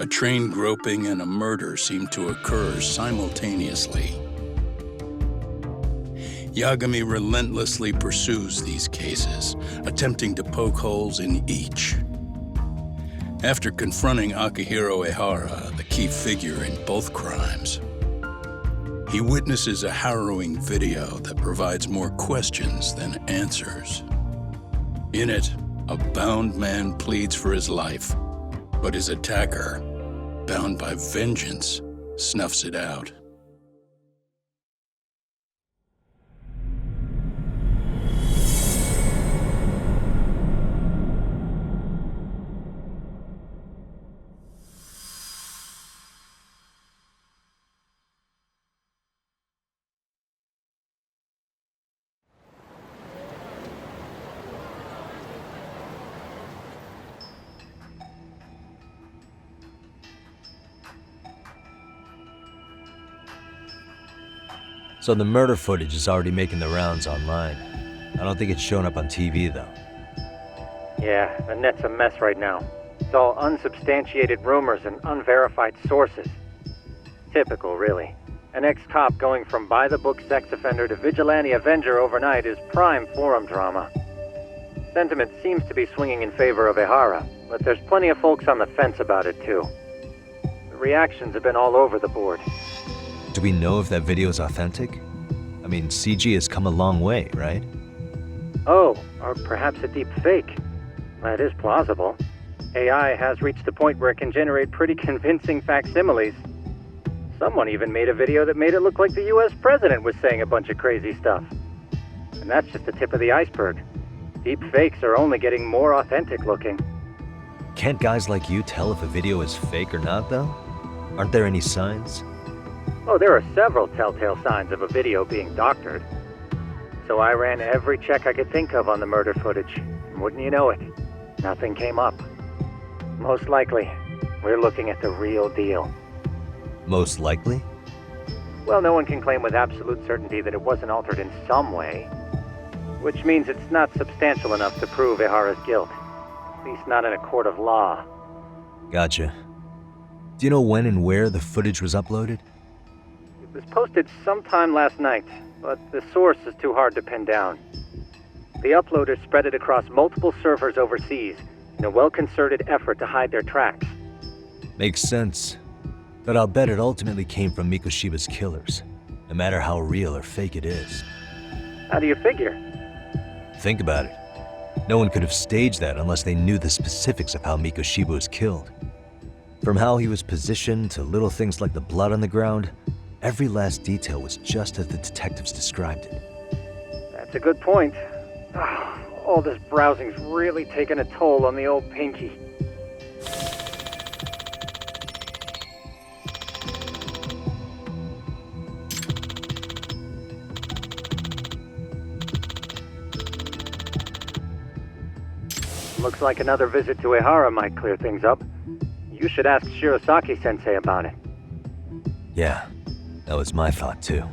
A train groping and a murder seem to occur simultaneously. Yagami relentlessly pursues these cases, attempting to poke holes in each. After confronting Akihiro Ahara, the key figure in both crimes, he witnesses a harrowing video that provides more questions than answers. In it, a bound man pleads for his life, but his attacker, bound by vengeance, snuffs it out. So the murder footage is already making the rounds online. I don't think it's showing up on TV, though. Yeah, the net's a mess right now. It's all unsubstantiated rumors and unverified sources. Typical, really. An ex-cop going from by-the-book sex offender to vigilante avenger overnight is prime forum drama. Sentiment seems to be swinging in favor of Ahara, but there's plenty of folks on the fence about it, too. The reactions have been all over the board. Do we know if that video is authentic? I mean, CG has come a long way, right? Oh, or perhaps a deep fake. That is plausible. AI has reached the point where it can generate pretty convincing facsimiles. Someone even made a video that made it look like the US president was saying a bunch of crazy stuff. And that's just the tip of the iceberg. Deep fakes are only getting more authentic looking. Can't guys like you tell if a video is fake or not, though? Aren't there any signs? Oh, there are several telltale signs of a video being doctored. So I ran every check I could think of on the murder footage. And wouldn't you know it, nothing came up. Most likely, we're looking at the real deal. Most likely? Well, no one can claim with absolute certainty that it wasn't altered in some way. Which means it's not substantial enough to prove Ahara's guilt. At least not in a court of law. Gotcha. Do you know when and where the footage was uploaded? It was posted sometime last night, but the source is too hard to pin down. The uploaders spread it across multiple servers overseas in a well-concerted effort to hide their tracks. Makes sense. But I'll bet it ultimately came from Mikoshiba's killers, no matter how real or fake it is. How do you figure? Think about it. No one could have staged that unless they knew the specifics of how Mikoshiba was killed. From how he was positioned to little things like the blood on the ground, every last detail was just as the detectives described it. That's a good point. All this browsing's really taken a toll on the old pinky. Looks like another visit to Ahara might clear things up. You should ask Shirosaki-sensei about it. Yeah, that was my thought too.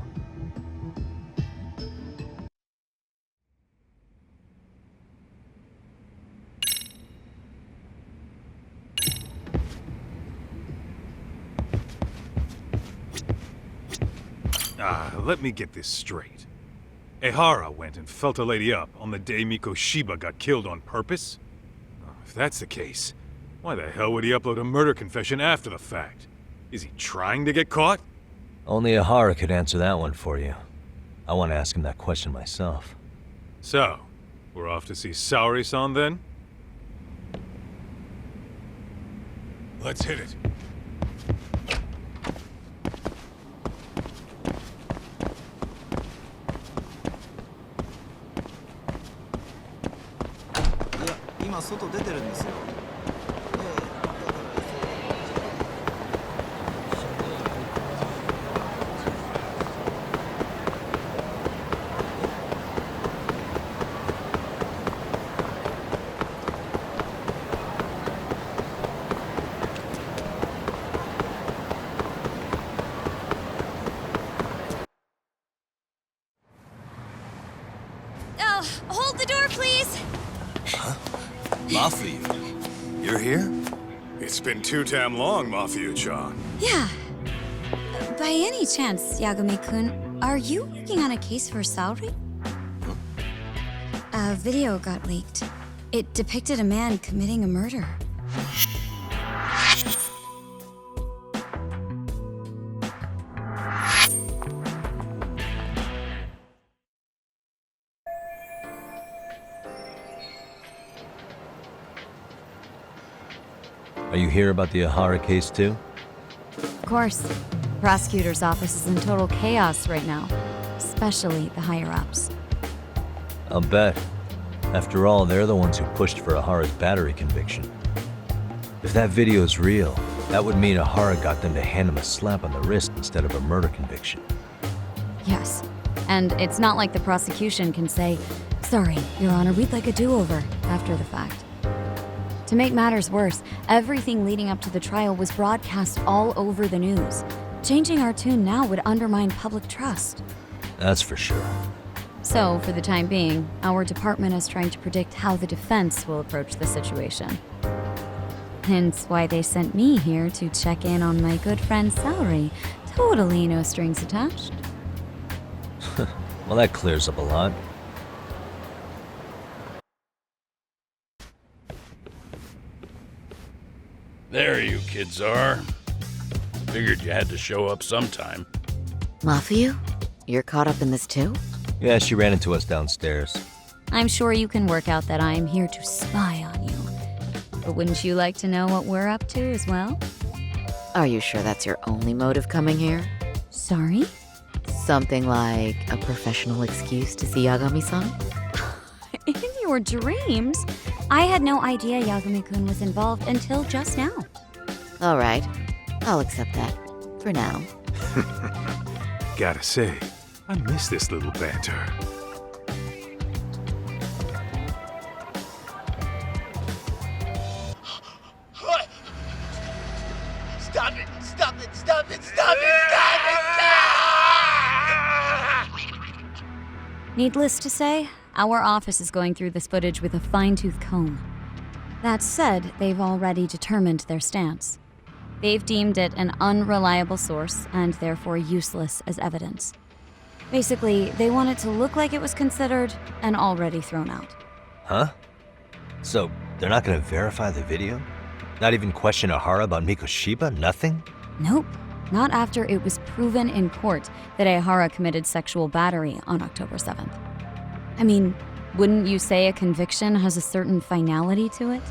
Let me get this straight. Ahara went and felt a lady up on the day Mikoshiba got killed on purpose? If that's the case, why the hell would he upload a murder confession after the fact? Is he trying to get caught? Only Ahara could answer that one for you. I want to ask him that question myself. So, we're off to see Saori-san then? Let's hit it. Hold the door, please! Huh? Mafu, you're here? It's been too damn long, Mafia-chan. Yeah. By any chance, Yagami-kun, are you working on a case for Saori? A video got leaked. It depicted a man committing a murder. Are you here about the Ahara case too? Of course. The prosecutor's office is in total chaos right now, especially the higher-ups. I'll bet. After all, they're the ones who pushed for Ahara's battery conviction. If that video is real, that would mean Ahara got them to hand him a slap on the wrist instead of a murder conviction. Yes. And it's not like the prosecution can say, "Sorry, Your Honor, we'd like a do-over," after the fact. To make matters worse, everything leading up to the trial was broadcast all over the news. Changing our tune now would undermine public trust. That's for sure. So, for the time being, our department is trying to predict how the defense will approach the situation. Hence why they sent me here to check in on my good friend Saori. Totally no strings attached. Well, that clears up a lot. There you kids are. Figured you had to show up sometime. Mafia? You're caught up in this too? Yeah, she ran into us downstairs. I'm sure you can work out that I'm here to spy on you. But wouldn't you like to know what we're up to as well? Are you sure that's your only motive coming here? Sorry? Something like a professional excuse to see Yagami-san? In your dreams? I had no idea Yagami-kun was involved until just now. All right, I'll accept that. For now. Gotta say, I miss this little banter. Stop it! Stop it! Stop it! Stop it! Stop it! Needless to say, our office is going through this footage with a fine-tooth comb. That said, they've already determined their stance. They've deemed it an unreliable source and therefore useless as evidence. Basically, they want it to look like it was considered and already thrown out. Huh? So, they're not gonna verify the video? Not even question Ahara about Mikoshiba? Nothing? Nope. Not after it was proven in court that Ahara committed sexual battery on October 7th. I mean, wouldn't you say a conviction has a certain finality to it?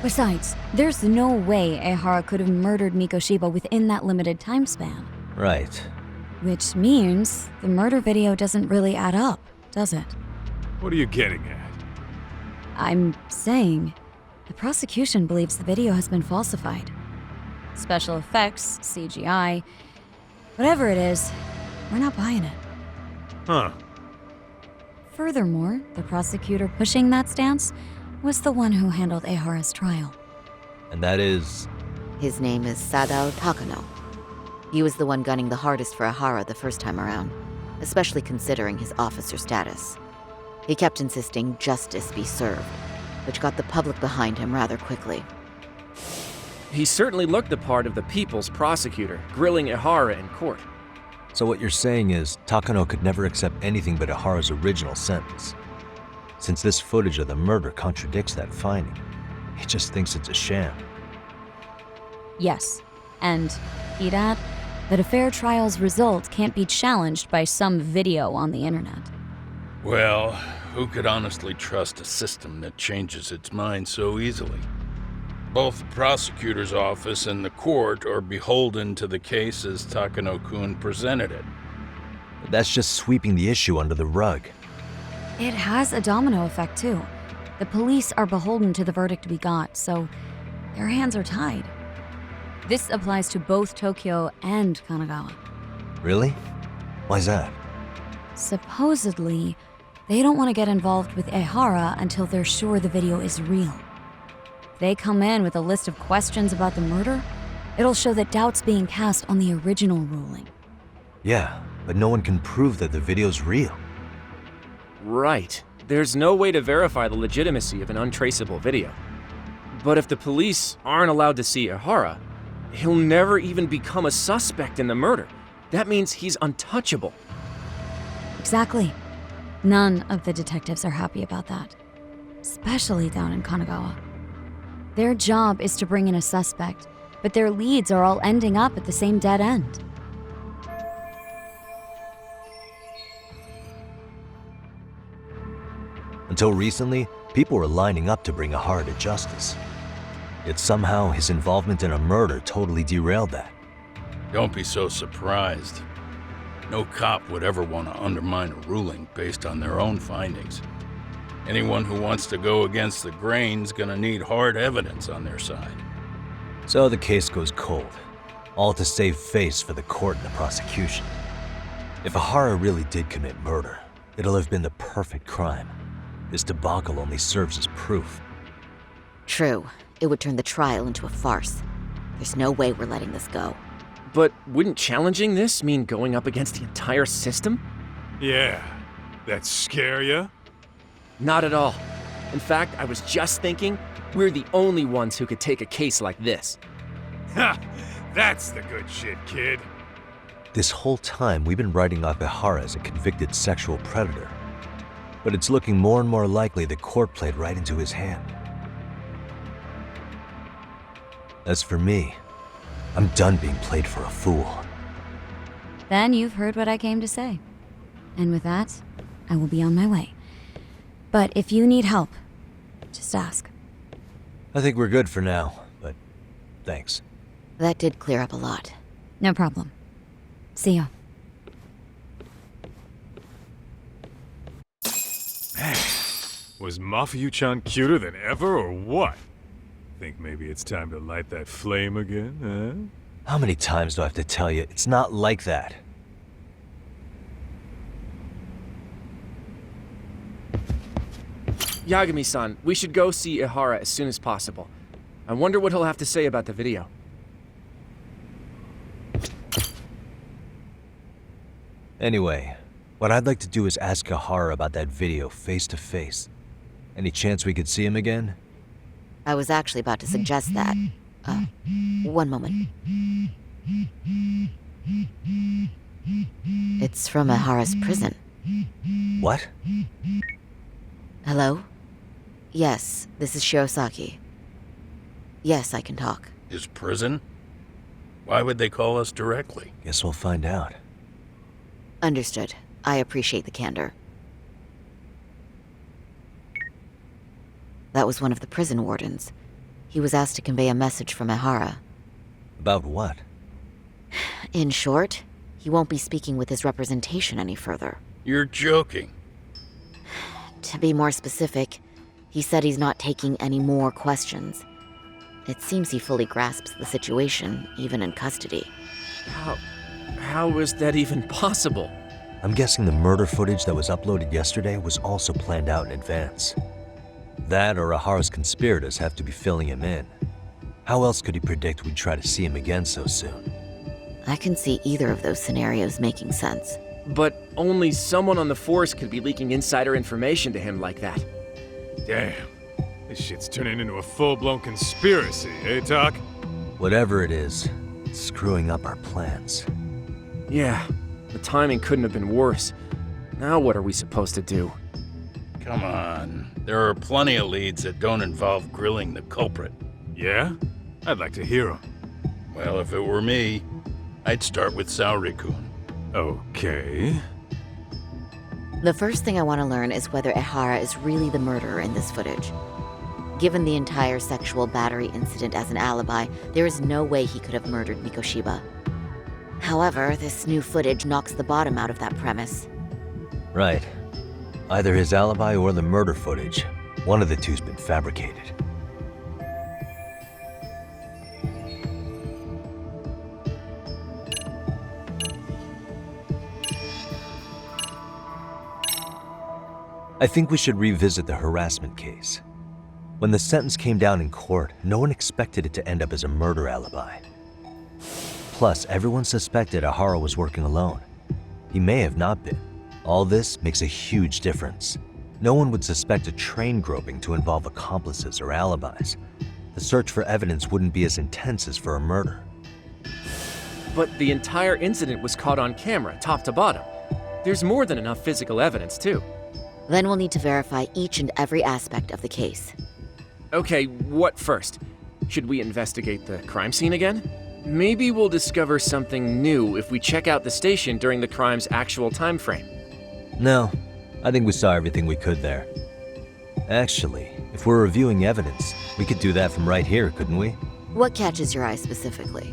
Besides, there's no way Ahara could have murdered Mikoshiba within that limited time span. Right. Which means the murder video doesn't really add up, does it? What are you getting at? I'm saying the prosecution believes the video has been falsified. Special effects, CGI, whatever it is, we're not buying it. Huh. Furthermore, the prosecutor pushing that stance was the one who handled Ahara's trial. And that is... His name is Sadao Takano. He was the one gunning the hardest for Ahara the first time around, especially considering his officer status. He kept insisting justice be served, which got the public behind him rather quickly. He certainly looked the part of the people's prosecutor, grilling Ahara in court. So what you're saying is, Takano could never accept anything but Ahara's original sentence. Since this footage of the murder contradicts that finding, he just thinks it's a sham. Yes, and he'd add that a fair trial's result can't be challenged by some video on the internet. Well, who could honestly trust a system that changes its mind so easily? Both the prosecutor's office and the court are beholden to the case as Takano-kun presented it. But that's just sweeping the issue under the rug. It has a domino effect, too. The police are beholden to the verdict we got, so their hands are tied. This applies to both Tokyo and Kanagawa. Really? Why's that? Supposedly, they don't want to get involved with Ahara until they're sure the video is real. If they come in with a list of questions about the murder, it'll show that doubt's being cast on the original ruling. Yeah, but no one can prove that the video's real. Right. There's no way to verify the legitimacy of an untraceable video. But if the police aren't allowed to see Ahara, he'll never even become a suspect in the murder. That means he's untouchable. Exactly. None of the detectives are happy about that. Especially down in Kanagawa. Their job is to bring in a suspect, but their leads are all ending up at the same dead end. Until recently, people were lining up to bring Ahara to justice. Yet somehow his involvement in a murder totally derailed that. Don't be so surprised. No cop would ever want to undermine a ruling based on their own findings. Anyone who wants to go against the grain's gonna need hard evidence on their side. So the case goes cold, all to save face for the court and the prosecution. If Ahara really did commit murder, it'll have been the perfect crime. This debacle only serves as proof. True. It would turn the trial into a farce. There's no way we're letting this go. But wouldn't challenging this mean going up against the entire system? Yeah. That scare ya? Not at all. In fact, I was just thinking, we're the only ones who could take a case like this. Ha! That's the good shit, kid. This whole time, we've been writing off Ahara as a convicted sexual predator. But it's looking more and more likely the court played right into his hand. As for me, I'm done being played for a fool. Then you've heard what I came to say. And with that, I will be on my way. But if you need help, just ask. I think we're good for now, but thanks. That did clear up a lot. No problem. See ya. Was Mafuyu-chan cuter than ever, or what? Think maybe it's time to light that flame again, huh? How many times do I have to tell you, it's not like that? Yagami-san, we should go see Ahara as soon as possible. I wonder what he'll have to say about the video. Anyway, what I'd like to do is ask Ahara about that video face to face. Any chance we could see him again? I was actually about to suggest that. One moment. It's from Ahara's prison. What? Hello? Yes, this is Shirosaki. Yes, I can talk. His prison? Why would they call us directly? Guess we'll find out. Understood. I appreciate the candor. That was one of the prison wardens. He was asked to convey a message from Ahara. About what? In short, he won't be speaking with his representation any further. You're joking. To be more specific, he said he's not taking any more questions. It seems he fully grasps the situation, even in custody. How is that even possible? I'm guessing the murder footage that was uploaded yesterday was also planned out in advance. That or Ahara's conspirators have to be filling him in. How else could he predict we'd try to see him again so soon? I can see either of those scenarios making sense. But only someone on the force could be leaking insider information to him like that. Damn. This shit's turning into a full-blown conspiracy, eh, Tak? Whatever it is, it's screwing up our plans. Yeah, the timing couldn't have been worse. Now what are we supposed to do? Come on. There are plenty of leads that don't involve grilling the culprit. Yeah? I'd like to hear them. Well, if it were me, I'd start with Saori-kun. Okay. The first thing I want to learn is whether Ahara is really the murderer in this footage. Given the entire sexual battery incident as an alibi, there is no way he could have murdered Mikoshiba. However, this new footage knocks the bottom out of that premise. Right. Either his alibi or the murder footage. One of the two's been fabricated. I think we should revisit the harassment case. When the sentence came down in court, no one expected it to end up as a murder alibi. Plus, everyone suspected Ahara was working alone. He may have not been. All this makes a huge difference. No one would suspect a train groping to involve accomplices or alibis. the search for evidence wouldn't be as intense as for a murder. But the entire incident was caught on camera, top to bottom. There's more than enough physical evidence, too. Then we'll need to verify each and every aspect of the case. Okay, what first? Should we investigate the crime scene again? Maybe we'll discover something new if we check out the station during the crime's actual time frame. No, I think we saw everything we could there. Actually, if we're reviewing evidence, we could do that from right here, couldn't we? What catches your eye specifically?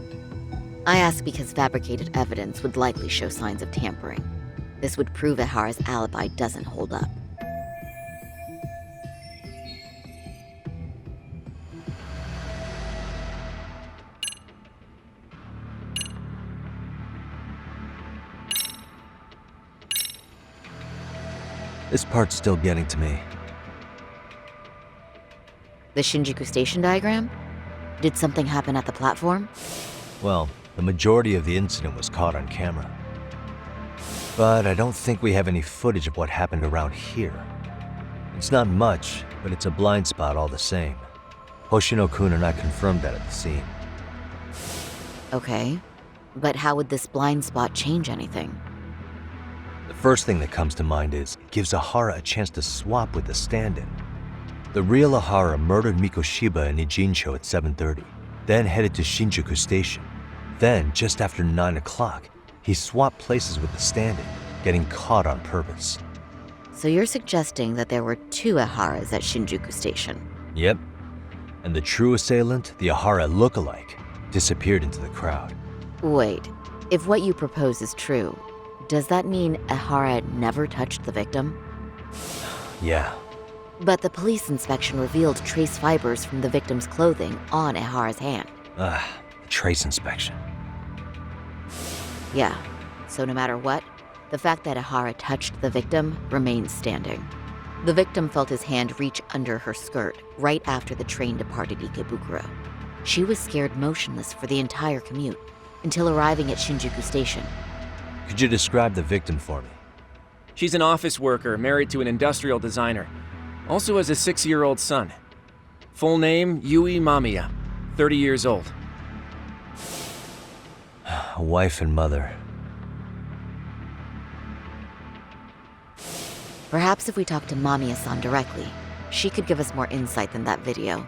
I ask because fabricated evidence would likely show signs of tampering. This would prove Ahara's alibi doesn't hold up. This part's still getting to me. The Shinjuku station diagram? Did something happen at the platform? Well, the majority of the incident was caught on camera. But I don't think we have any footage of what happened around here. It's not much, but it's a blind spot all the same. Hoshino-kun and I confirmed that at the scene. Okay, but how would this blind spot change anything? The first thing that comes to mind is it gives Ahara a chance to swap with the stand-in. The real Ahara murdered Mikoshiba in Ijincho at 7:30, then headed to Shinjuku Station. Then, just after 9 o'clock, he swapped places with the stand-in, getting caught on purpose. So you're suggesting that there were two Aharas at Shinjuku Station? Yep. And the true assailant, the Ahara lookalike, disappeared into the crowd. Wait, if what you propose is true, does that mean Ahara never touched the victim? Yeah. But the police inspection revealed trace fibers from the victim's clothing on Ahara's hand. The trace inspection. Yeah, so no matter what, the fact that Ahara touched the victim remains standing. The victim felt his hand reach under her skirt right after the train departed Ikebukuro. She was scared motionless for the entire commute, until arriving at Shinjuku Station. Could you describe the victim for me? She's an office worker married to an industrial designer. Also has a 6-year-old son. Full name, Yui Mamiya, 30 years old. A wife and mother. Perhaps if we talk to Mamiya-san directly, she could give us more insight than that video.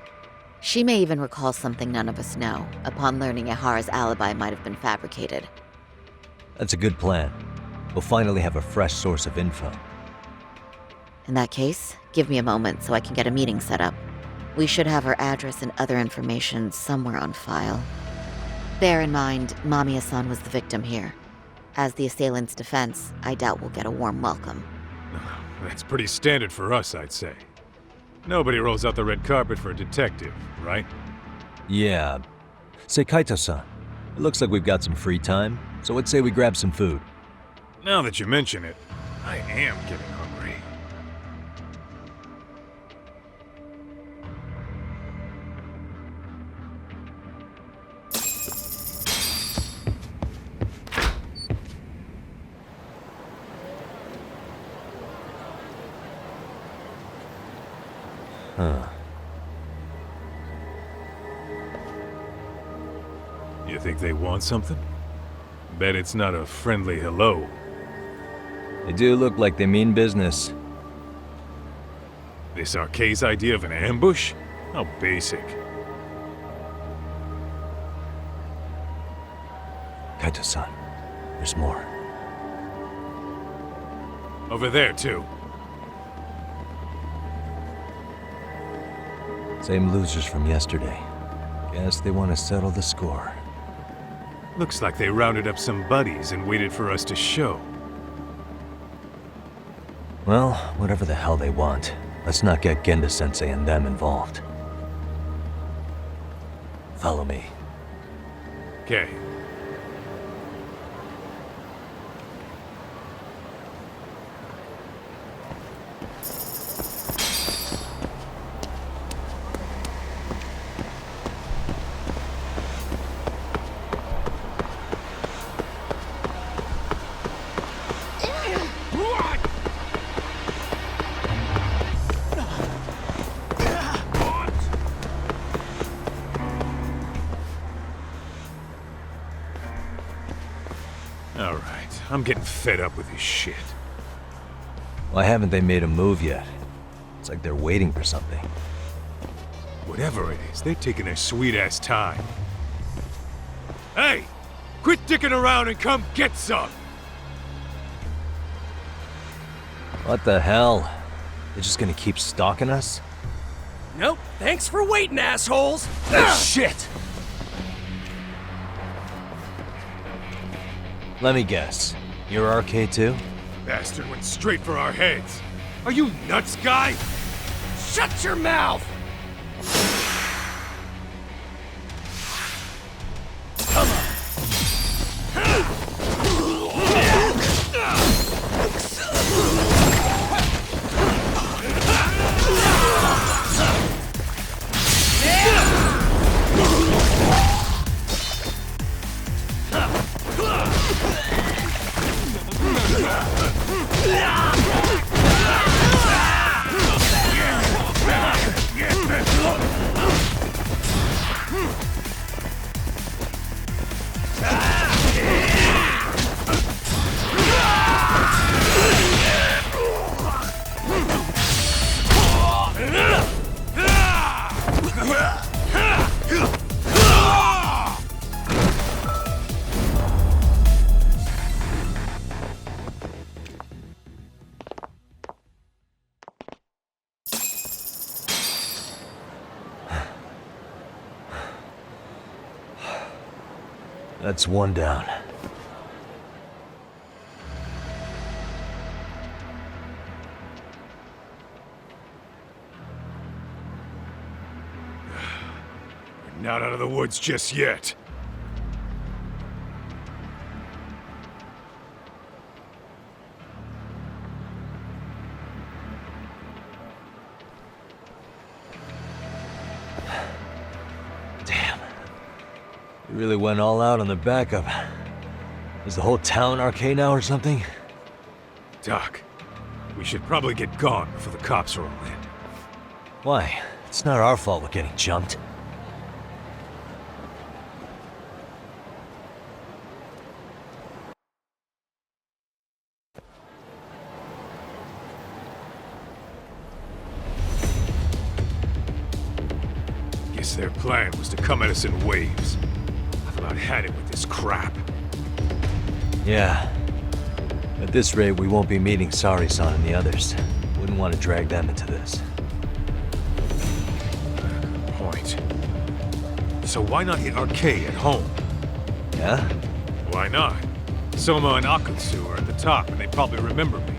She may even recall something none of us know, upon learning Ahara's alibi might have been fabricated. That's a good plan. We'll finally have a fresh source of info. In that case, give me a moment so I can get a meeting set up. We should have her address and other information somewhere on file. Bear in mind, Mamiya-san was the victim here. As the assailant's defense, I doubt we'll get a warm welcome. That's pretty standard for us, I'd say. Nobody rolls out the red carpet for a detective, right? Yeah. Say, Kaito-san, it looks like we've got some free time, so let's say we grab some food. Now that you mention it, I am getting hungry. Huh. You think they want something? Bet it's not a friendly hello. They do look like they mean business. This RK's idea of an ambush? How basic. Kaito-san, there's more. Over there, too. Same losers from yesterday. Guess they want to settle the score. Looks like they rounded up some buddies and waited for us to show. Well, whatever the hell they want, let's not get Genda-sensei and them involved. Follow me. Okay. I'm getting fed up with this shit. Why haven't they made a move yet? It's like they're waiting for something. Whatever it is, they're taking their sweet-ass time. Hey! Quit dicking around and come get some! What the hell? They're just gonna keep stalking us? Nope. Thanks for waiting, assholes. Shit! Let me guess. You're RK too? Bastard went straight for our heads. Are you nuts, guy? Shut your mouth. That's one down. We're not out of the woods just yet. You really went all out on the backup. Is the whole town RK now or something? Doc, we should probably get gone before the cops roll in. Why? It's not our fault we're getting jumped. Guess their plan was to come at us in waves. I've about had it with this crap. Yeah. At this rate, we won't be meeting Sari-san and the others. Wouldn't want to drag them into this. Good point. So why not hit RK at home? Yeah? Why not? Soma and Akutsu are at the top, and they probably remember me.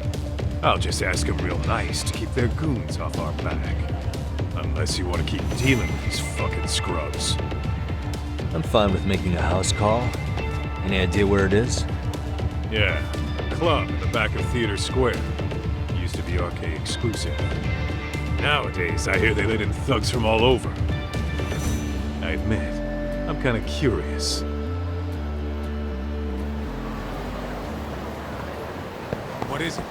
I'll just ask them real nice to keep their goons off our back. Unless you want to keep dealing with these fucking scrubs. I'm fine with making a house call. Any idea where it is? Yeah, a club in the back of Theater Square. Used to be RK exclusive. Nowadays, I hear they let in thugs from all over. I admit, I'm kind of curious. What is it?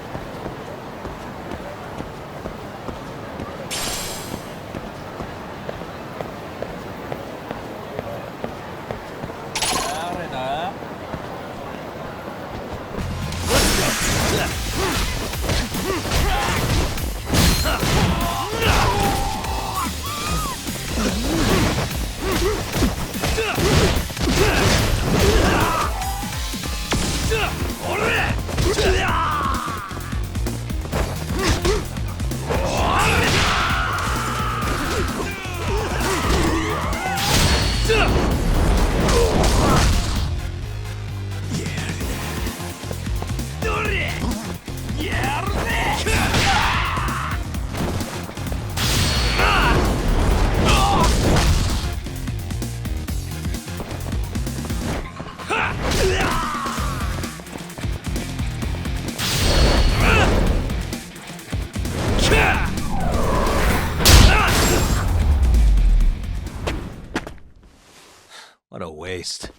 What a waste.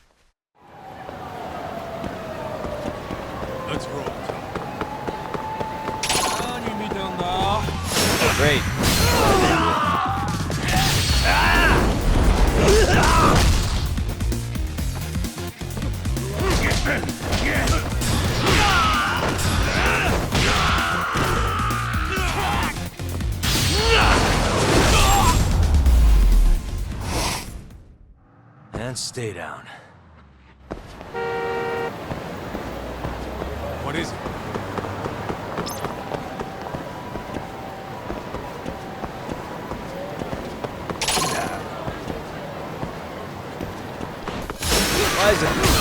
Let's roll. Great. And stay down. What is it? Why is it?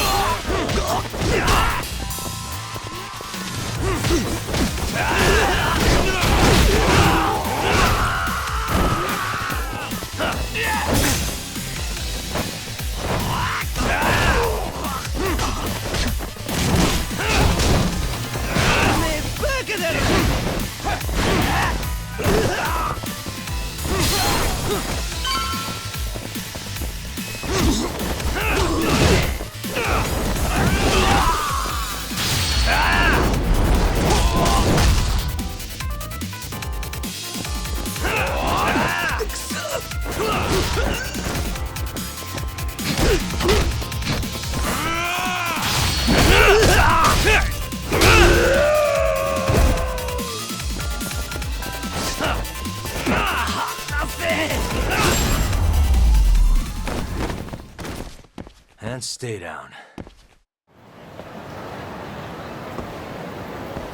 And stay down.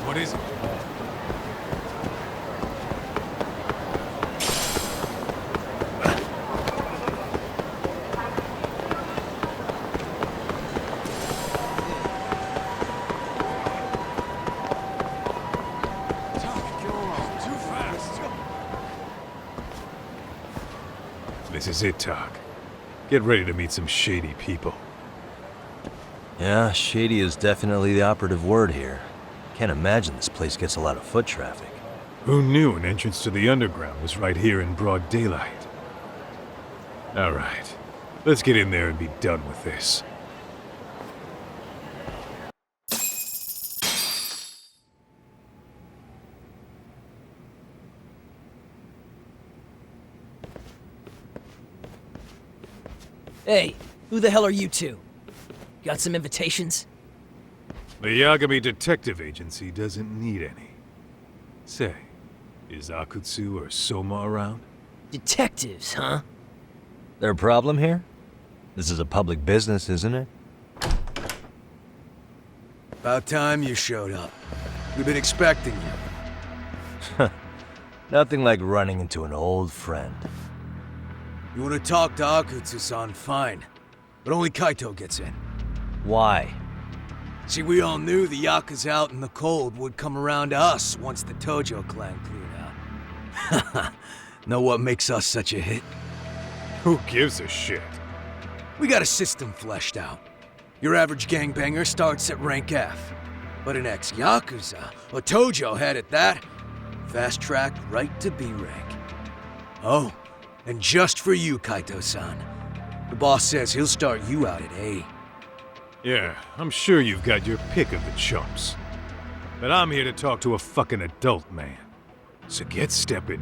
What is it? This is it, Tak. Get ready to meet some shady people. Yeah, shady is definitely the operative word here. Can't imagine this place gets a lot of foot traffic. Who knew an entrance to the underground was right here in broad daylight? Alright, let's get in there and be done with this. Hey, who the hell are you two? Got some invitations? The Yagami Detective Agency doesn't need any. Say, is Akutsu or Soma around? Detectives, huh? There a problem here? This is a public business, isn't it? About time you showed up. We've been expecting you. Nothing like running into an old friend. You want to talk to Akutsu-san, fine. But only Kaito gets in. Why? See, we all knew the Yakuza out in the cold would come around to us once the Tojo clan cleared out. Know what makes us such a hit? Who gives a shit? We got a system fleshed out. Your average gangbanger starts at rank F. But an ex-Yakuza, a Tojo head at that, fast-tracked right to B rank. Oh, and just for you, Kaito-san. The boss says he'll start you out at A. Yeah, I'm sure you've got your pick of the chumps. But I'm here to talk to a fucking adult man. So get stepping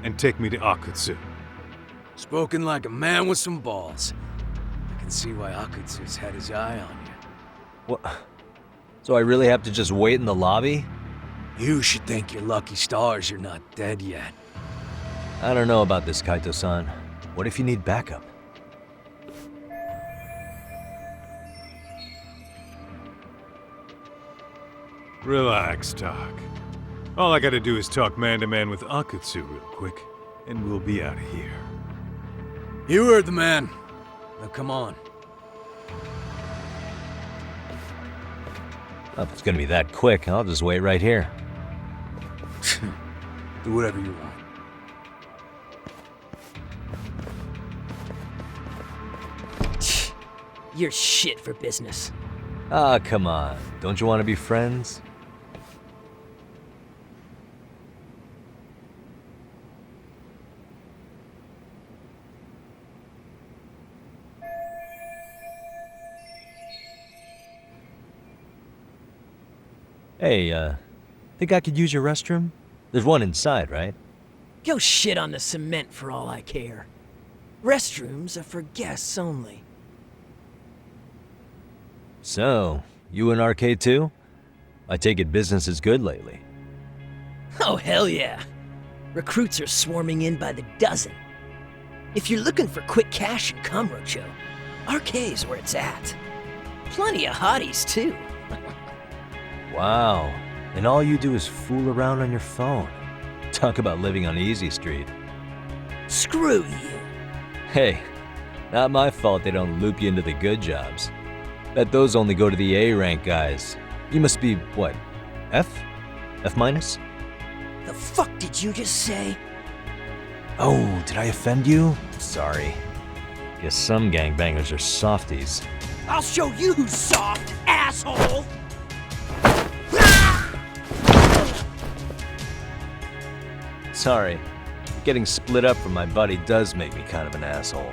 and take me to Akutsu. Spoken like a man with some balls. I can see why Akutsu's had his eye on you. What? So I really have to just wait in the lobby? You should thank your lucky stars you're not dead yet. I don't know about this, Kaito-san. What if you need backup? Relax, Tak. All I gotta do is talk man-to-man with Akutsu real quick, and we'll be out of here. You heard the man. Now come on. Well, if it's gonna be that quick, I'll just wait right here. Do whatever you want. You're shit for business. Ah, come on. Don't you want to be friends? Hey, think I could use your restroom? There's one inside, right? Go shit on the cement for all I care. Restrooms are for guests only. So, you in RK too? I take it business is good lately. Oh, hell yeah. Recruits are swarming in by the dozen. If you're looking for quick cash and Kamurocho, RK's where it's at. Plenty of hotties, too. Wow. And all you do is fool around on your phone. Talk about living on Easy Street. Screw you. Hey, not my fault they don't loop you into the good jobs. Bet those only go to the A-rank guys. You must be, what, F? F minus? The fuck did you just say? Oh, did I offend you? Sorry. Guess some gangbangers are softies. I'll show you who's soft, asshole! Sorry. Getting split up from my buddy does make me kind of an asshole.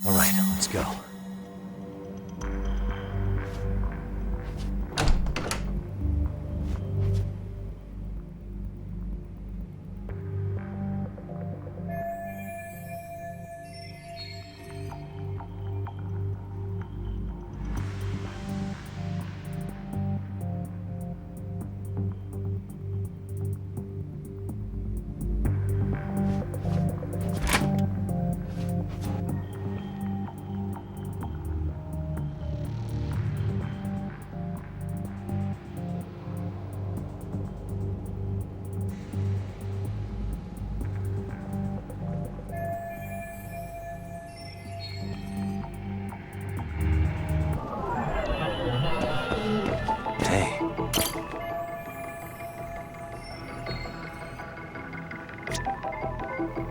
All right, let's go.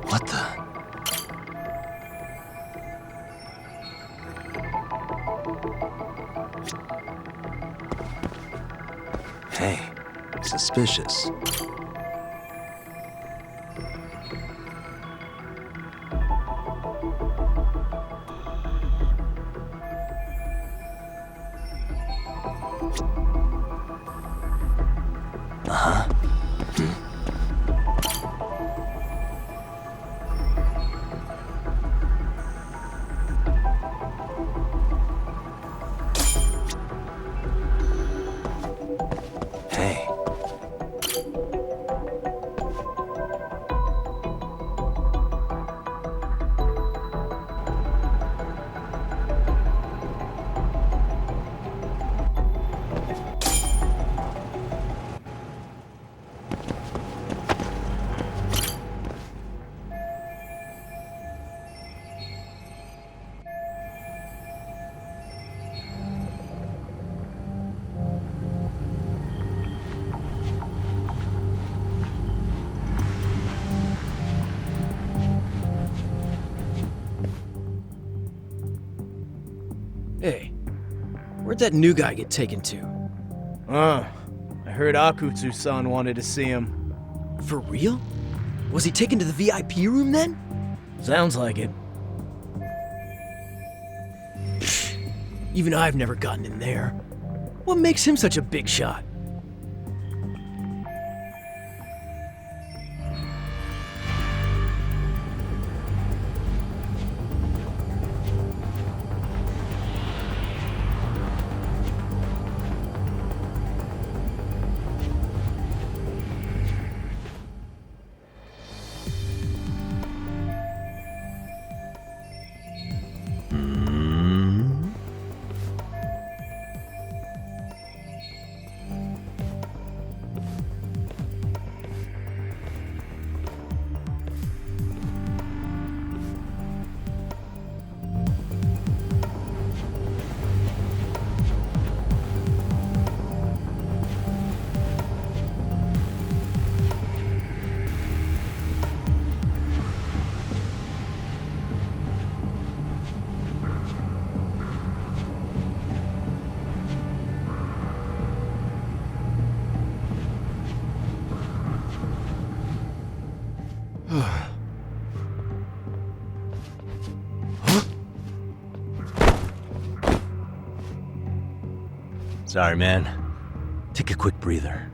What the? Hey, suspicious. Uh-huh. Hey. Hey, where'd that new guy get taken to? I heard Akutsu-san wanted to see him. For real? Was he taken to the VIP room then? Sounds like it. Even I've never gotten in there. What makes him such a big shot? Sorry, man. Take a quick breather.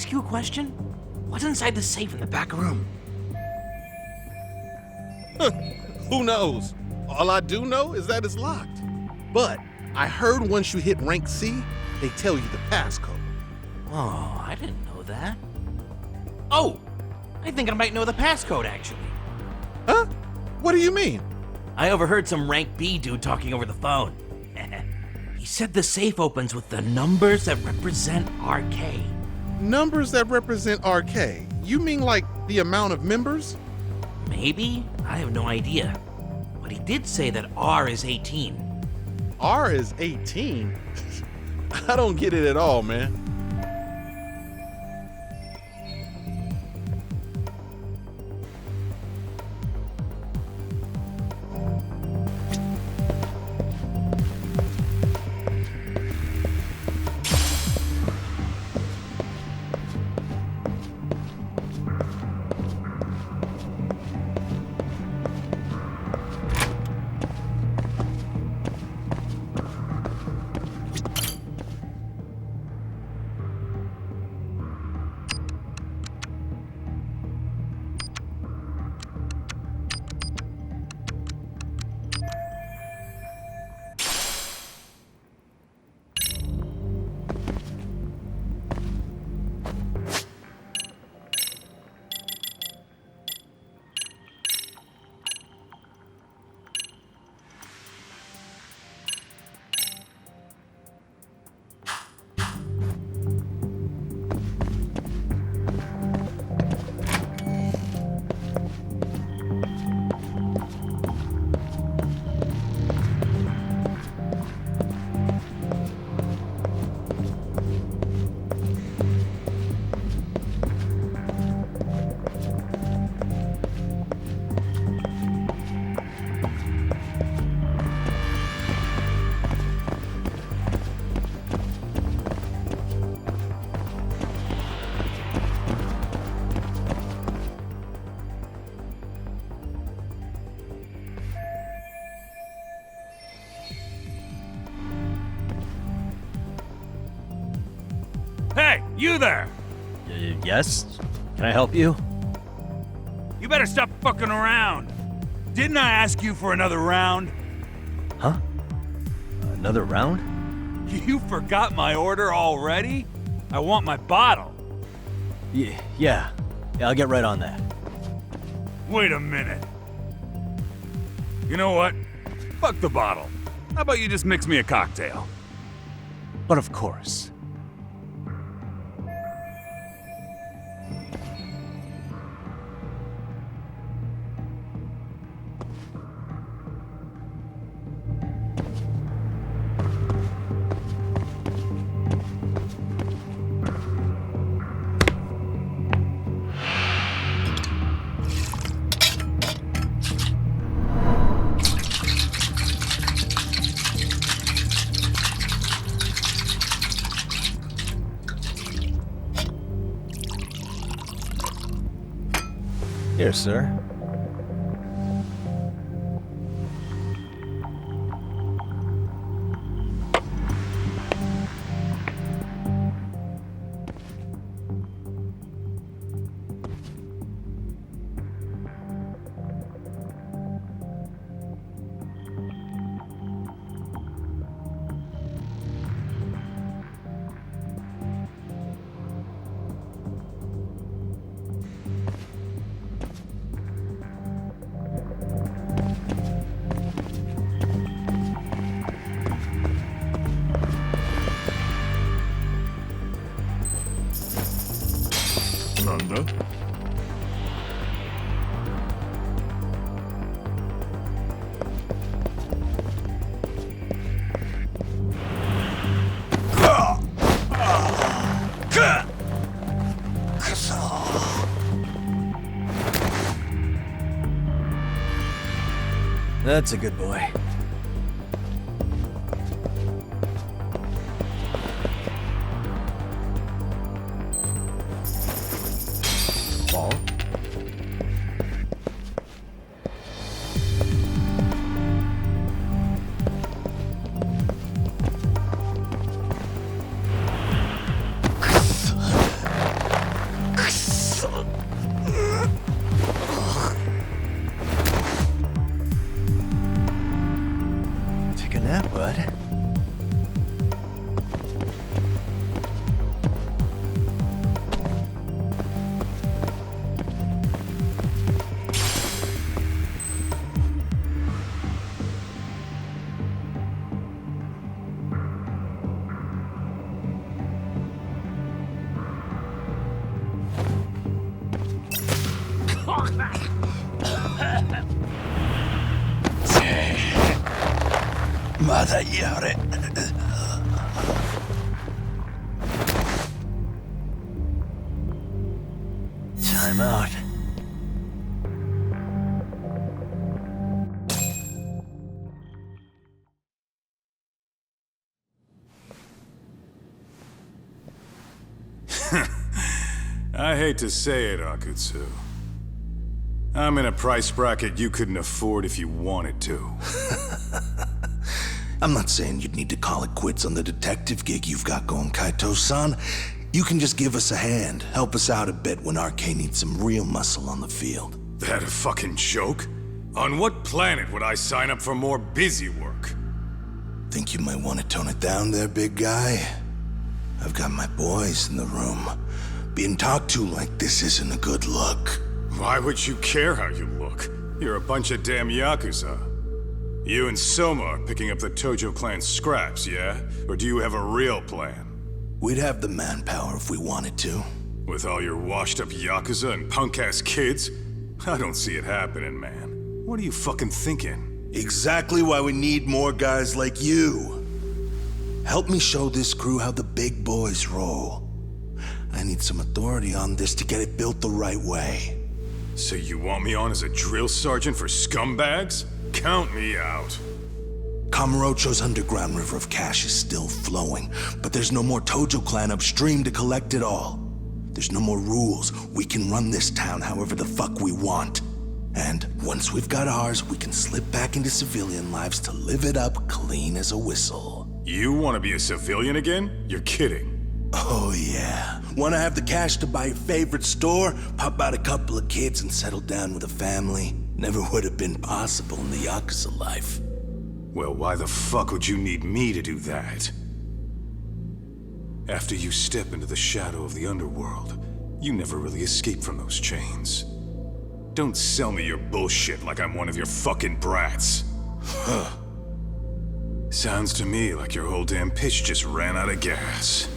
ask you a question? What's inside the safe in the back room? Who knows? All I do know is that it's locked. But I heard once you hit rank C, they tell you the passcode. Oh, I didn't know that. Oh, I think I might know the passcode, actually. Huh? What do you mean? I overheard some rank B dude talking over the phone. He said the safe opens with the numbers that represent RK. Numbers that represent RK? You mean like the amount of members? Maybe? I have no idea. But he did say that R is 18. R is 18? I don't get it at all, man. Hey, you there! Yes? Can I help you? You better stop fucking around. Didn't I ask you for another round? Huh? Another round? You forgot my order already? I want my bottle. Yeah, I'll get right on that. Wait a minute. You know what? Fuck the bottle. How about you just mix me a cocktail? But of course. Here, sir. That's a good boy. Ball. Time out. I hate to say it, Akutsu. I'm in a price bracket you couldn't afford if you wanted to. I'm not saying you'd need to call it quits on the detective gig you've got going, Kaito-san. You can just give us a hand, help us out a bit when RK needs some real muscle on the field. That a fucking joke? On what planet would I sign up for more busy work? Think you might want to tone it down there, big guy? I've got my boys in the room. Being talked to like this isn't a good look. Why would you care how you look? You're a bunch of damn Yakuza. You and Soma are picking up the Tojo clan's scraps, yeah? Or do you have a real plan? We'd have the manpower if we wanted to. With all your washed-up Yakuza and punk-ass kids? I don't see it happening, man. What are you fucking thinking? Exactly why we need more guys like you. Help me show this crew how the big boys roll. I need some authority on this to get it built the right way. So you want me on as a drill sergeant for scumbags? Count me out. Kamurocho's underground river of cash is still flowing, but there's no more Tojo clan upstream to collect it all. There's no more rules. We can run this town however the fuck we want. And once we've got ours, we can slip back into civilian lives to live it up clean as a whistle. You want to be a civilian again? You're kidding. Oh yeah. Want to have the cash to buy your favorite store, pop out a couple of kids and settle down with a family? Never would have been possible in the Yakuza life. Well, why the fuck would you need me to do that? After you step into the shadow of the underworld, you never really escape from those chains. Don't sell me your bullshit like I'm one of your fucking brats. Huh. Sounds to me like your whole damn pitch just ran out of gas.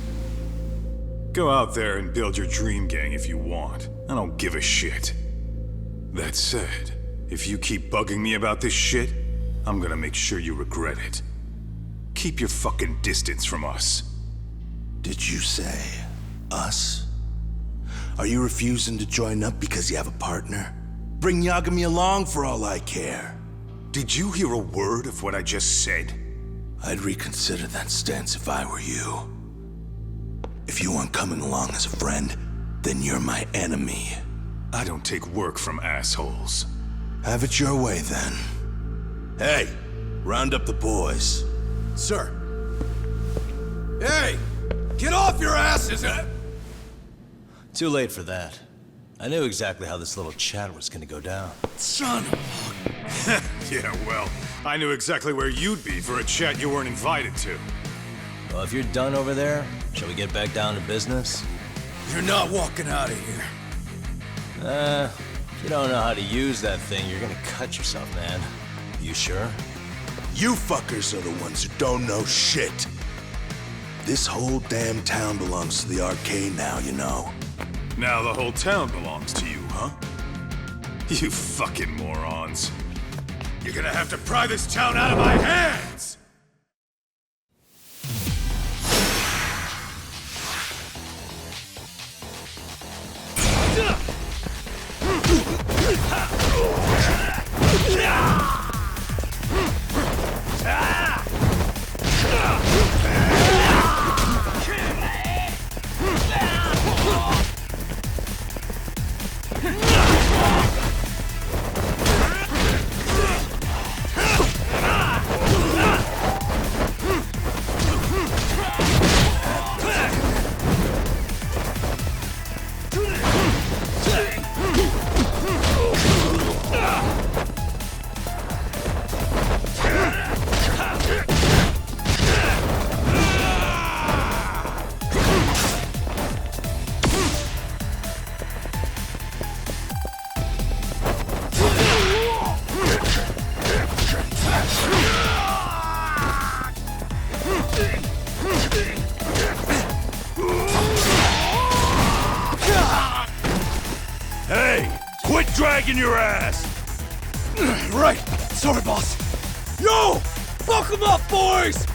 Go out there and build your dream gang if you want. I don't give a shit. That said, if you keep bugging me about this shit, I'm gonna make sure you regret it. Keep your fucking distance from us. Did you say us? Are you refusing to join up because you have a partner? Bring Yagami along for all I care. Did you hear a word of what I just said? I'd reconsider that stance if I were you. If you aren't coming along as a friend, then you're my enemy. I don't take work from assholes. Have it your way, then. Hey, round up the boys. Sir. Hey! Get off your asses! Too late for that. I knew exactly how this little chat was gonna go down. Son of Yeah, well, I knew exactly where you'd be for a chat you weren't invited to. Well, if you're done over there, shall we get back down to business? You're not walking out of here. If you don't know how to use that thing, you're gonna cut yourself, man. You sure? You fuckers are the ones who don't know shit. This whole damn town belongs to the RK now, you know. Now the whole town belongs to you, huh? You fucking morons. You're gonna have to pry this town out of my hands! Dragging your ass! Right! Sorry, boss! Yo! Fuck him up, boys!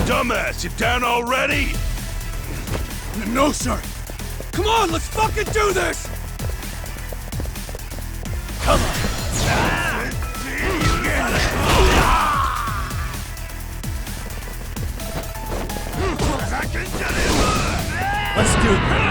Dumbass, you down already? No, sir. Come on, let's fucking do this! Come on. Let's do it.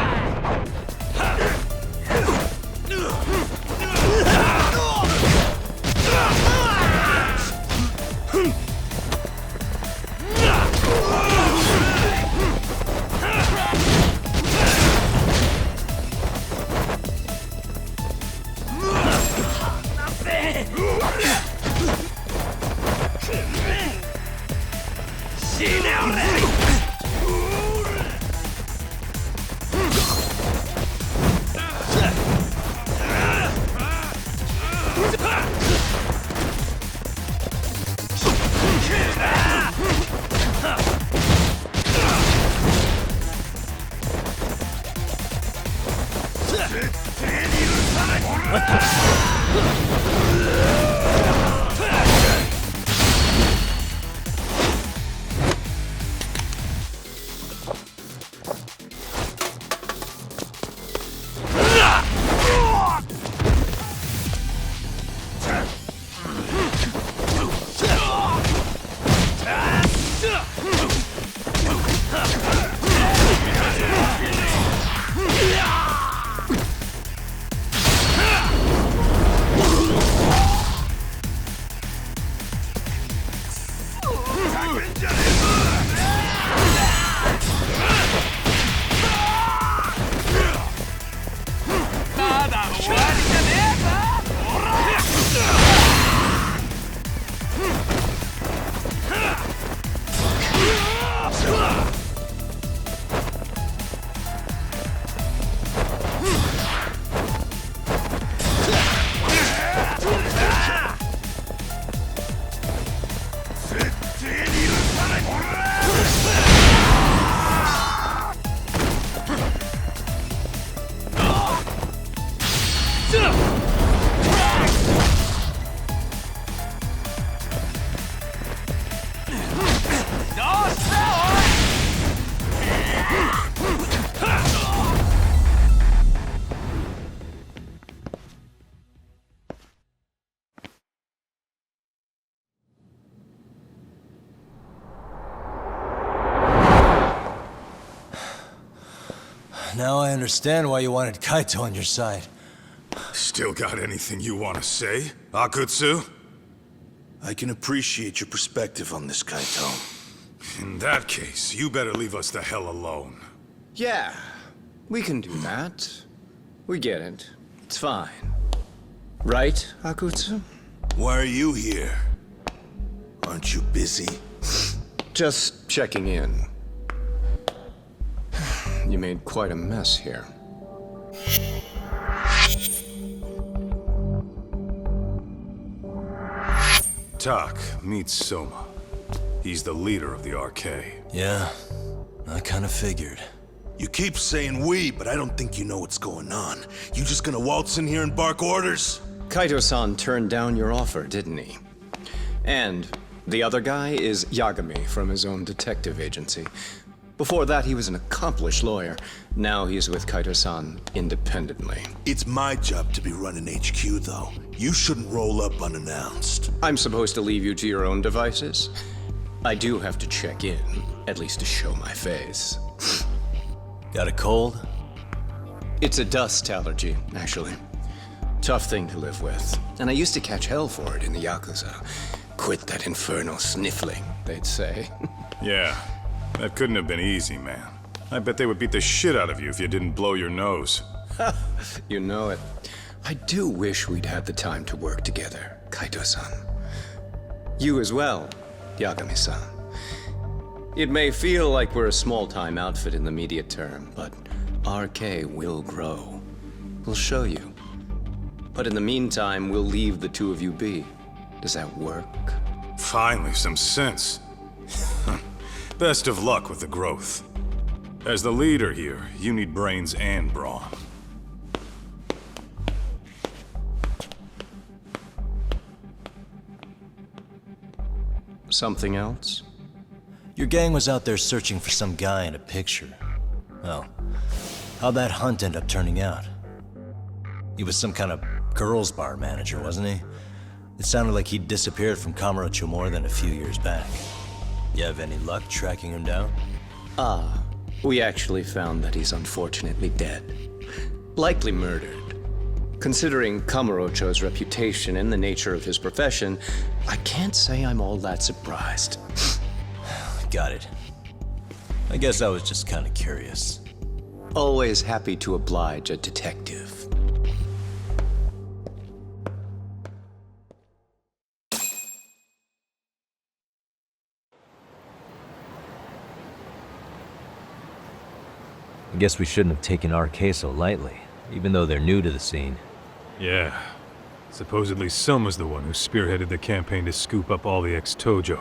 Now I understand why you wanted Kaito on your side. Still got anything you want to say, Akutsu? I can appreciate your perspective on this, Kaito. In that case, you better leave us the hell alone. Yeah, we can do that. We get it. It's fine. Right, Akutsu? Why are you here? Aren't you busy? Just checking in. You made quite a mess here. Tak meets Soma. He's the leader of the RK. Yeah, I kind of figured. You keep saying we, but I don't think you know what's going on. You just gonna waltz in here and bark orders? Kaito-san turned down your offer, didn't he? And the other guy is Yagami from his own detective agency. Before that, he was an accomplished lawyer. Now he's with Kaito-san independently. It's my job to be running HQ, though. You shouldn't roll up unannounced. I'm supposed to leave you to your own devices? I do have to check in, at least to show my face. Got a cold? It's a dust allergy, actually. tough thing to live with, and I used to catch hell for it in the Yakuza. Quit that infernal sniffling, they'd say. Yeah, that couldn't have been easy, man. I bet they would beat the shit out of you if you didn't blow your nose. You know it. I do wish we'd had the time to work together, Kaito-san. You as well, Yagami-san. It may feel like we're a small-time outfit in the immediate term, but RK will grow. We'll show you. But in the meantime, we'll leave the two of you be. Does that work? Finally, some sense. Best of luck with the growth. As the leader here, you need brains and brawn. Something else? Your gang was out there searching for some guy in a picture. Oh, how'd that hunt end up turning out? He was some kind of girls' bar manager, wasn't he? It sounded like he'd disappeared from Kamurocho more than a few years back. You have any luck tracking him down? We actually found that he's unfortunately dead. Likely murdered. Considering Kamurocho's reputation and the nature of his profession, I can't say I'm all that surprised. Got it. I guess I was just kind of curious. Always happy to oblige a detective. I guess we shouldn't have taken RK so lightly, even though they're new to the scene. Yeah. Supposedly Soma's the one who spearheaded the campaign to scoop up all the ex-Tojo.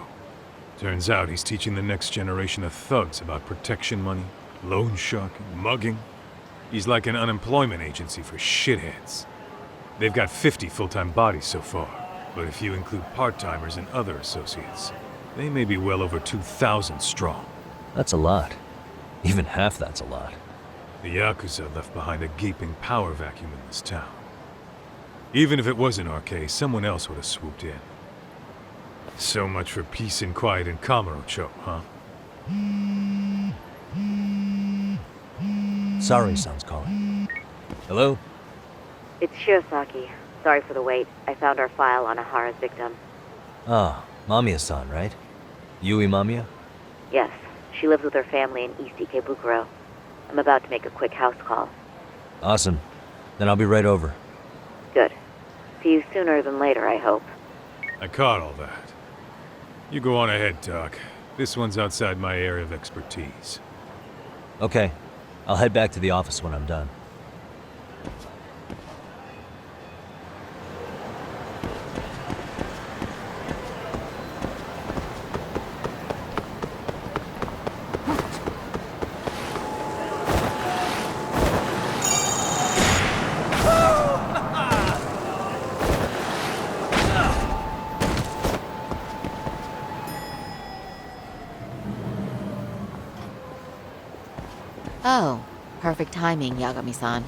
Turns out he's teaching the next generation of thugs about protection money, loan sharking, mugging. He's like an unemployment agency for shitheads. They've got 50 full-time bodies so far, but if you include part-timers and other associates, they may be well over 2,000 strong. That's a lot. Even half that's a lot. The Yakuza left behind a gaping power vacuum in this town. Even if it wasn't RK, someone else would have swooped in. So much for peace and quiet in Kamurocho, huh? Sorry-san's calling. Hello? It's Shirosaki. Sorry for the wait. I found our file on Ahara's victim. Ah, Mamiya-san, right? Yui Mamiya? Yes, she lives with her family in East Ikebukuro. I'm about to make a quick house call. Awesome. Then I'll be right over. Good. See you sooner than later, I hope. I caught all that. You go on ahead, Doc. This one's outside my area of expertise. Okay. I'll head back to the office when I'm done. Oh, perfect timing, Yagami-san.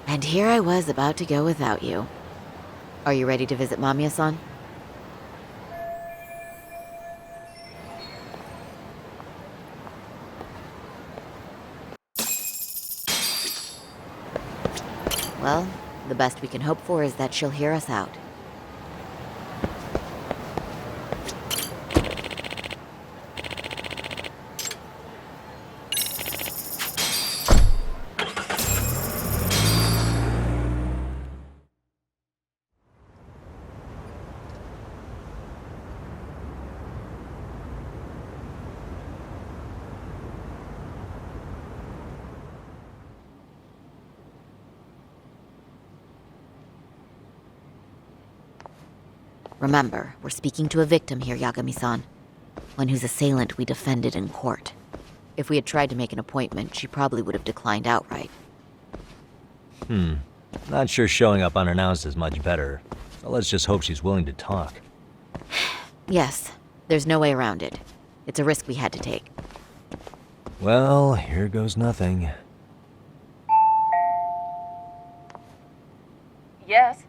And here I was about to go without you. Are you ready to visit Mamiya-san? Well, the best we can hope for is that she'll hear us out. Remember, we're speaking to a victim here, Yagami-san. One whose assailant we defended in court. If we had tried to make an appointment, she probably would have declined outright. Not sure showing up unannounced is much better. So let's just hope she's willing to talk. Yes, there's no way around it. It's a risk we had to take. Well, here goes nothing. Yes?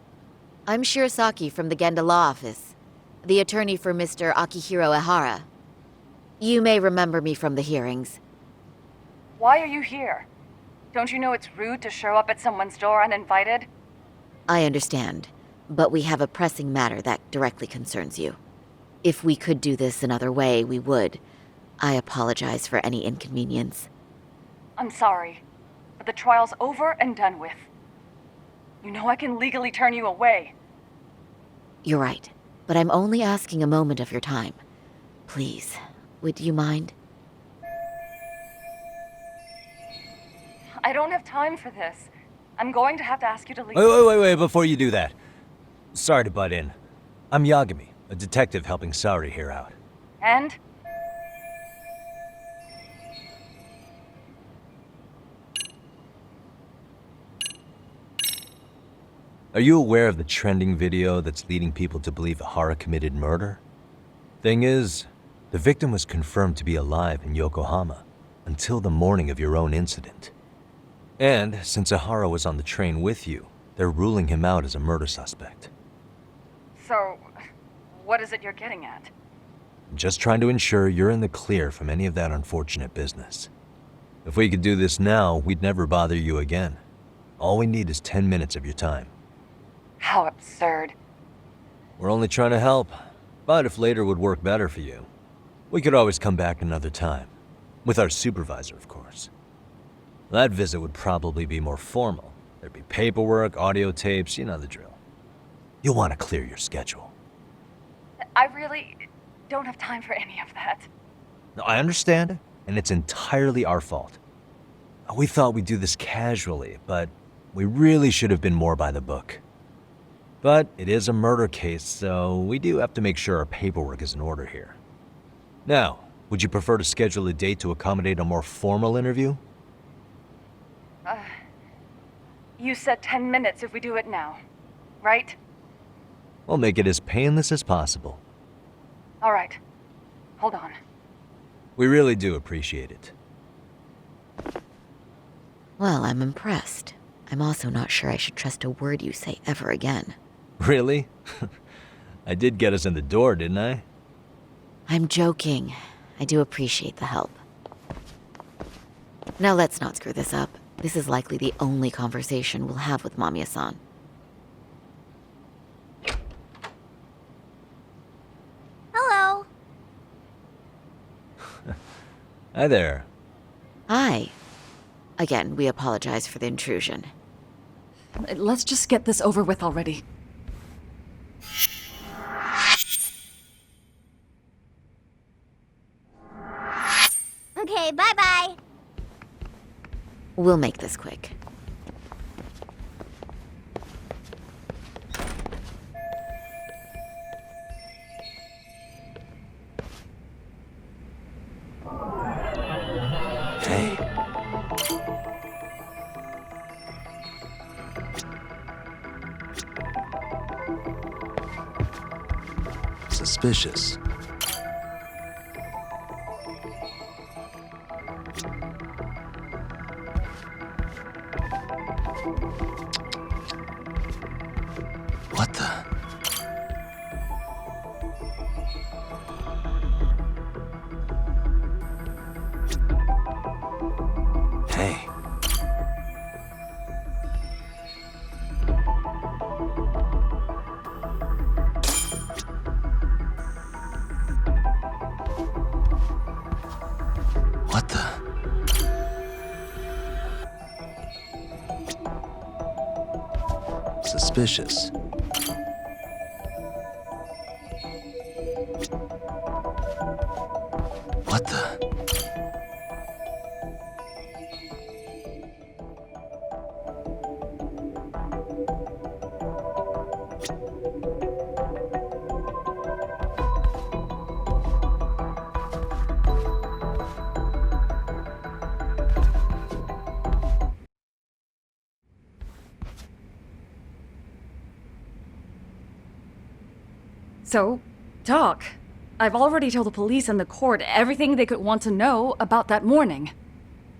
I'm Shirosaki from the Genda Law Office, the attorney for Mr. Akihiro Ahara. You may remember me from the hearings. Why are you here? Don't you know it's rude to show up at someone's door uninvited? I understand, but we have a pressing matter that directly concerns you. If we could do this another way, we would. I apologize for any inconvenience. I'm sorry, but the trial's over and done with. You know I can legally turn you away. You're right, but I'm only asking a moment of your time. Please, would you mind? I don't have time for this. I'm going to have to ask you to leave. Wait, before you do that. Sorry to butt in. I'm Yagami, a detective helping Saori here out. And? Are you aware of the trending video that's leading people to believe Ahara committed murder? Thing is, the victim was confirmed to be alive in Yokohama until the morning of your own incident. And since Ahara was on the train with you, they're ruling him out as a murder suspect. So, what is it you're getting at? I'm just trying to ensure you're in the clear from any of that unfortunate business. If we could do this now, we'd never bother you again. All we need is 10 minutes of your time. How absurd. We're only trying to help, but if later would work better for you, we could always come back another time. With our supervisor, of course. That visit would probably be more formal. There'd be paperwork, audio tapes, you know the drill. You'll want to clear your schedule. I really don't have time for any of that. No, I understand, and it's entirely our fault. We thought we'd do this casually, but we really should have been more by the book. But it is a murder case, so we do have to make sure our paperwork is in order here. Now, would you prefer to schedule a date to accommodate a more formal interview? You said 10 minutes if we do it now, right? We'll make it as painless as possible. All right. Hold on. We really do appreciate it. Well, I'm impressed. I'm also not sure I should trust a word you say ever again. Really? I did get us in the door, didn't I? I'm joking. I do appreciate the help. Now let's not screw this up. This is likely the only conversation we'll have with Mamiya-san. Hello. Hi there. Hi. Again, we apologize for the intrusion. Let's just get this over with already. Okay, bye-bye. We'll make this quick. Hey. Suspicious. What the? Hey. What the? Suspicious. What the? So, talk. I've already told the police and the court everything they could want to know about that morning.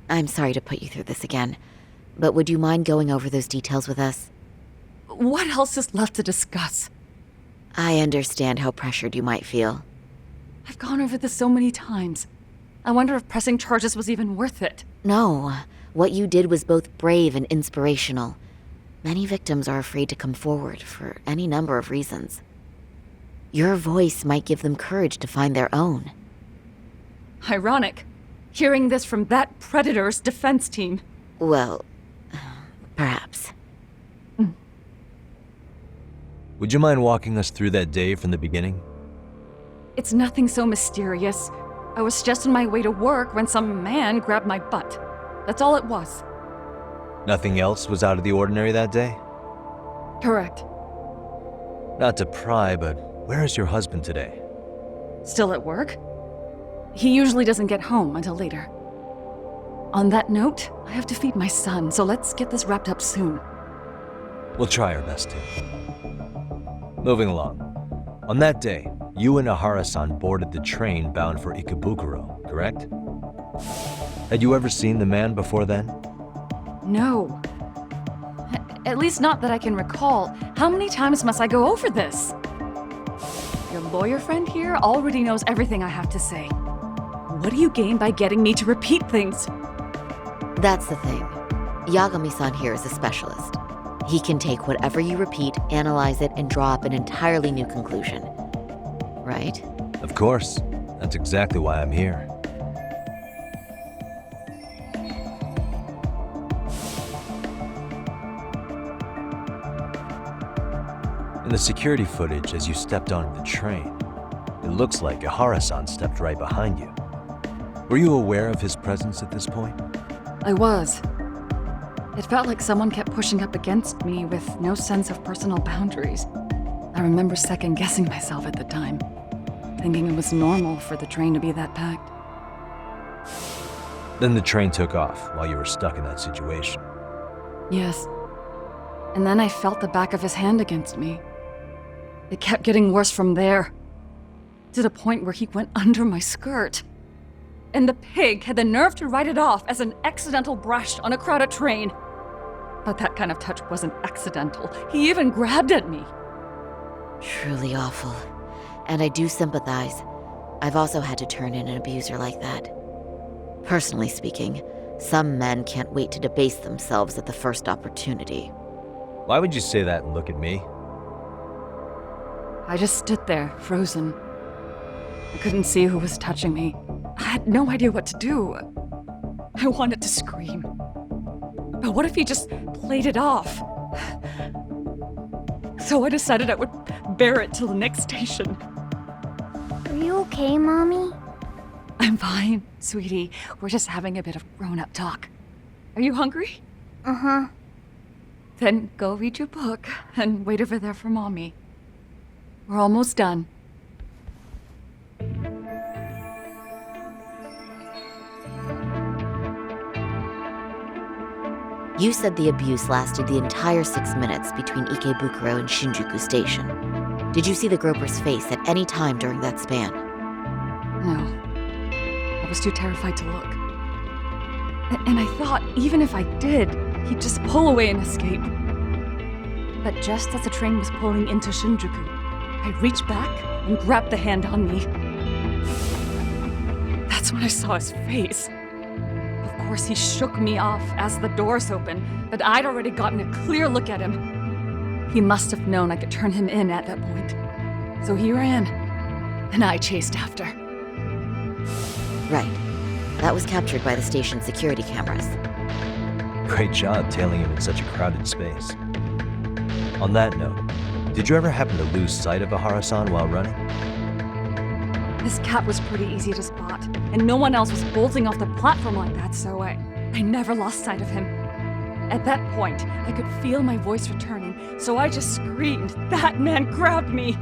I'm sorry to put you through this again, but would you mind going over those details with us? What else is left to discuss? I understand how pressured you might feel. I've gone over this so many times. I wonder if pressing charges was even worth it. No, what you did was both brave and inspirational. Many victims are afraid to come forward for any number of reasons. Your voice might give them courage to find their own. Ironic. Hearing this from that predator's defense team. Well, perhaps. Would you mind walking us through that day from the beginning? It's nothing so mysterious. I was just on my way to work when some man grabbed my butt. That's all it was. Nothing else was out of the ordinary that day? Correct. Not to pry, but where is your husband today? Still at work? He usually doesn't get home until later. On that note, I have to feed my son, so let's get this wrapped up soon. We'll try our best to. Moving along. On that day, you and Ahara-san boarded the train bound for Ikebukuro, correct? Had you ever seen the man before then? No. At least not that I can recall. How many times must I go over this? Your lawyer friend here already knows everything I have to say. What do you gain by getting me to repeat things? That's the thing. Yagami-san here is a specialist. He can take whatever you repeat, analyze it, and draw up an entirely new conclusion. Right? Of course. That's exactly why I'm here. In the security footage as you stepped onto the train, it looks like Ahara-san stepped right behind you. Were you aware of his presence at this point? I was. It felt like someone kept pushing up against me with no sense of personal boundaries. I remember second-guessing myself at the time, thinking it was normal for the train to be that packed. Then the train took off while you were stuck in that situation. Yes. And then I felt the back of his hand against me. It kept getting worse from there, to the point where he went under my skirt. And the pig had the nerve to write it off as an accidental brush on a crowded train. But that kind of touch wasn't accidental. He even grabbed at me. Truly awful. And I do sympathize. I've also had to turn in an abuser like that. Personally speaking, some men can't wait to debase themselves at the first opportunity. Why would you say that and look at me? I just stood there, frozen. I couldn't see who was touching me. I had no idea what to do. I wanted to scream. But what if he just played it off? So I decided I would bear it till the next station. Are you okay, Mommy? I'm fine, sweetie. We're just having a bit of grown-up talk. Are you hungry? Uh-huh. Then go read your book and wait over there for Mommy. We're almost done. You said the abuse lasted the entire 6 minutes between Ikebukuro and Shinjuku Station. Did you see the groper's face at any time during that span? No. I was too terrified to look. And I thought, even if I did, he'd just pull away and escape. But just as the train was pulling into Shinjuku, I reached back and grabbed the hand on me. That's when I saw his face. Of course, he shook me off as the doors opened, but I'd already gotten a clear look at him. He must have known I could turn him in at that point. So he ran, and I chased after. Right. That was captured by the station's security cameras. Great job tailing him in such a crowded space. On that note, did you ever happen to lose sight of Ahara-san while running? This cat was pretty easy to spot, and no one else was bolting off the platform like that, so I never lost sight of him. At that point, I could feel my voice returning, so I just screamed, "That man grabbed me!"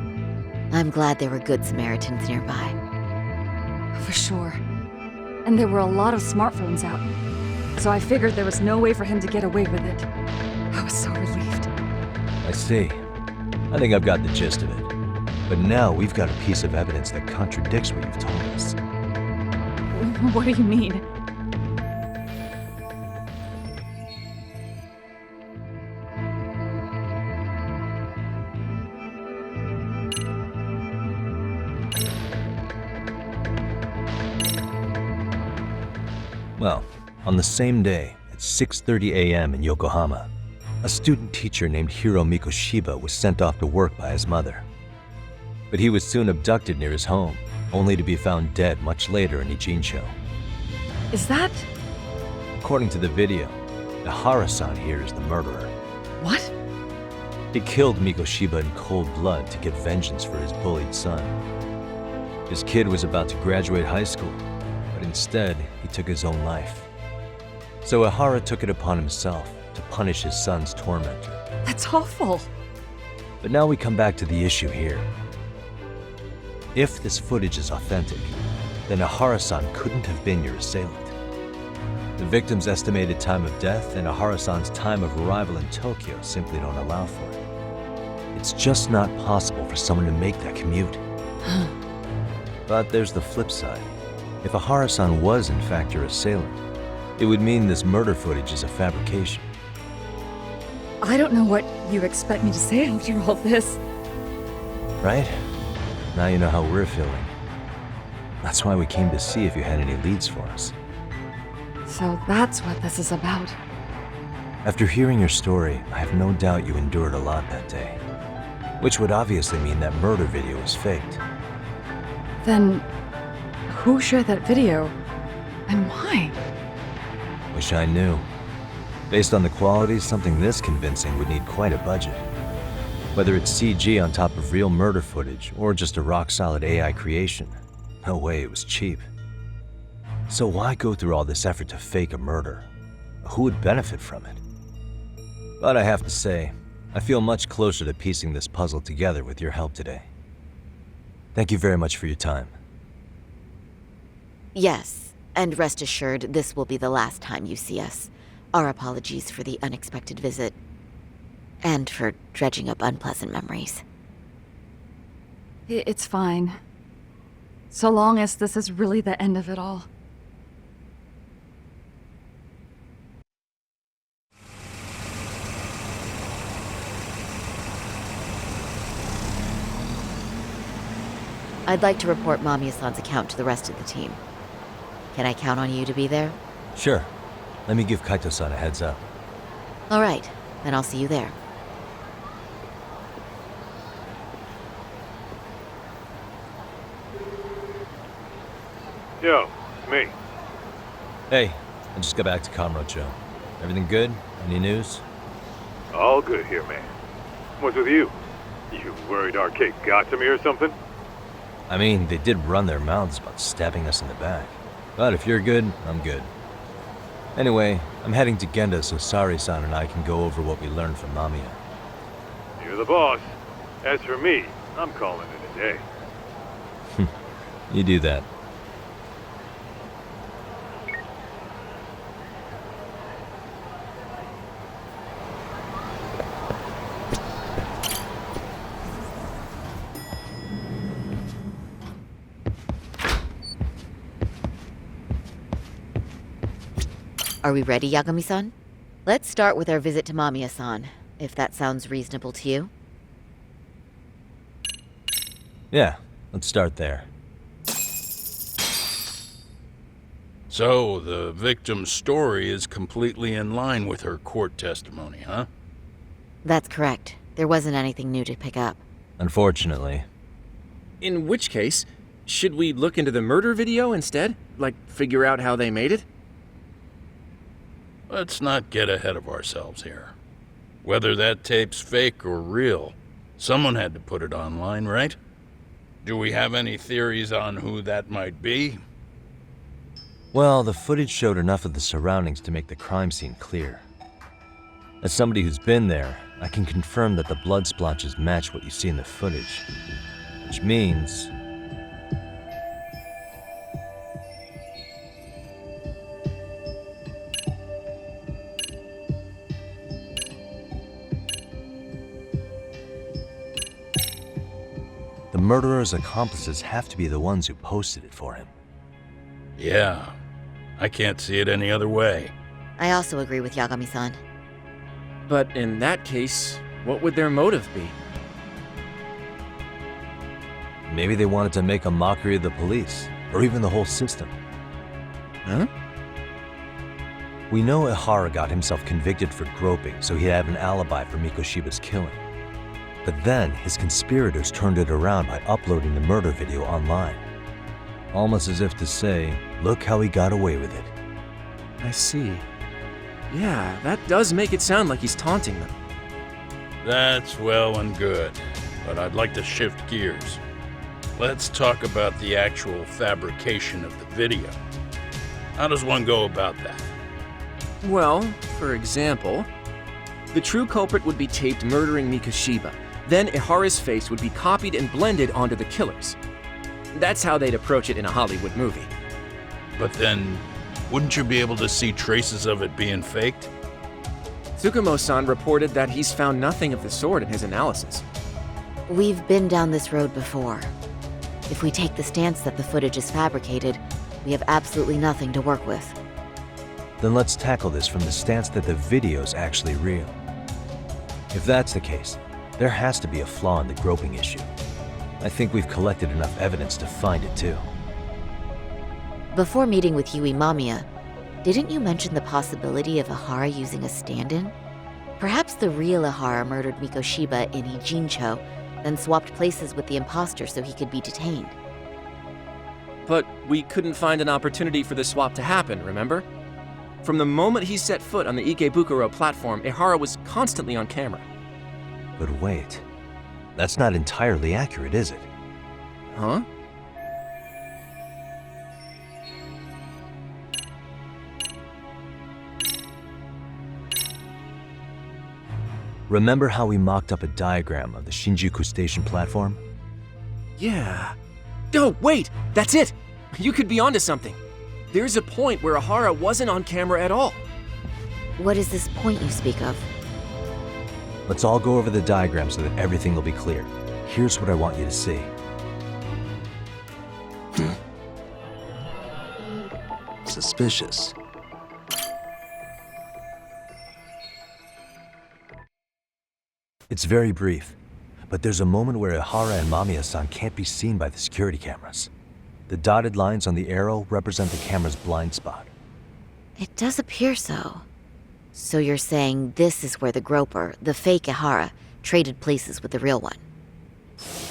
I'm glad there were good Samaritans nearby. For sure. And there were a lot of smartphones out, so I figured there was no way for him to get away with it. I was so relieved. I see. I think I've got the gist of it. But now we've got a piece of evidence that contradicts what you've told us. What do you mean? Well, on the same day, at 6:30 a.m. in Yokohama, A student teacher named Hiro Mikoshiba was sent off to work by his mother. But he was soon abducted near his home, only to be found dead much later in Ijincho. Is that... According to the video, Ahara-san here is the murderer. What? He killed Mikoshiba in cold blood to get vengeance for his bullied son. His kid was about to graduate high school, but instead he took his own life. So Ahara took it upon himself to punish his son's tormentor. That's awful. But now we come back to the issue here. If this footage is authentic, then Ahara-san couldn't have been your assailant. The victim's estimated time of death and Ahara-san's time of arrival in Tokyo simply don't allow for it. It's just not possible for someone to make that commute. But there's the flip side. If Ahara-san was in fact your assailant, it would mean this murder footage is a fabrication. I don't know what you expect me to say after all this. Right? Now you know how we're feeling. That's why we came to see if you had any leads for us. So that's what this is about. After hearing your story, I have no doubt you endured a lot that day. Which would obviously mean that murder video was faked. Then, who shared that video? And why? Wish I knew. Based on the quality, something this convincing would need quite a budget. Whether it's CG on top of real murder footage, or just a rock-solid AI creation, no way it was cheap. So why go through all this effort to fake a murder? Who would benefit from it? But I have to say, I feel much closer to piecing this puzzle together with your help today. Thank you very much for your time. Yes, and rest assured, this will be the last time you see us. Our apologies for the unexpected visit. And for dredging up unpleasant memories. It's fine. So long as this is really the end of it all. I'd like to report Mamiya-san's account to the rest of the team. Can I count on you to be there? Sure. Let me give Kaito-san a heads up. All right, then I'll see you there. Yo, it's me. Hey, I just got back to Kamurocho. Everything good? Any news? All good here, man. What's with you? You worried RK got to me or something? I mean, they did run their mouths about stabbing us in the back. But if you're good, I'm good. Anyway, I'm heading to Genda so Sari-san and I can go over what we learned from Mamiya. You're the boss. As for me, I'm calling it a day. You do that. Are we ready, Yagami-san? Let's start with our visit to Mamiya-san, if that sounds reasonable to you. Yeah, let's start there. So, the victim's story is completely in line with her court testimony, huh? That's correct. There wasn't anything new to pick up. Unfortunately. In which case, should we look into the murder video instead? Like, figure out how they made it? Let's not get ahead of ourselves here. Whether that tape's fake or real, someone had to put it online, right? Do we have any theories on who that might be? Well, the footage showed enough of the surroundings to make the crime scene clear. As somebody who's been there, I can confirm that the blood splotches match what you see in the footage. Which means... the murderer's accomplices have to be the ones who posted it for him. Yeah, I can't see it any other way. I also agree with Yagami-san. But in that case, what would their motive be? Maybe they wanted to make a mockery of the police, or even the whole system. Huh? We know Ahara got himself convicted for groping, so he'd have an alibi for Mikoshiba's killing. But then, his conspirators turned it around by uploading the murder video online. Almost as if to say, look how he got away with it. I see. Yeah, that does make it sound like he's taunting them. That's well and good, but I'd like to shift gears. Let's talk about the actual fabrication of the video. How does one go about that? Well, for example, the true culprit would be taped murdering Mikoshiba. Then Ihara's face would be copied and blended onto the killers. That's how they'd approach it in a Hollywood movie. But then, wouldn't you be able to see traces of it being faked? Tsukumo-san reported that he's found nothing of the sort in his analysis. We've been down this road before. If we take the stance that the footage is fabricated, we have absolutely nothing to work with. Then let's tackle this from the stance that the video's actually real. If that's the case, there has to be a flaw in the groping issue. I think we've collected enough evidence to find it too. Before meeting with Yui Mamiya, didn't you mention the possibility of Ahara using a stand-in? Perhaps the real Ahara murdered Mikoshiba in Ijincho, then swapped places with the imposter so he could be detained. But we couldn't find an opportunity for the swap to happen, remember? From the moment he set foot on the Ikebukuro platform, Ahara was constantly on camera. But wait, that's not entirely accurate, is it? Huh? Remember how we mocked up a diagram of the Shinjuku Station platform? Yeah. Oh, wait! That's it! You could be onto something. There's a point where Ahara wasn't on camera at all. What is this point you speak of? Let's all go over the diagram so that everything will be clear. Here's what I want you to see. Suspicious. It's very brief, but there's a moment where Ahara and Mamiya-san can't be seen by the security cameras. The dotted lines on the arrow represent the camera's blind spot. It does appear so. So you're saying this is where the groper, the fake Ahara, traded places with the real one?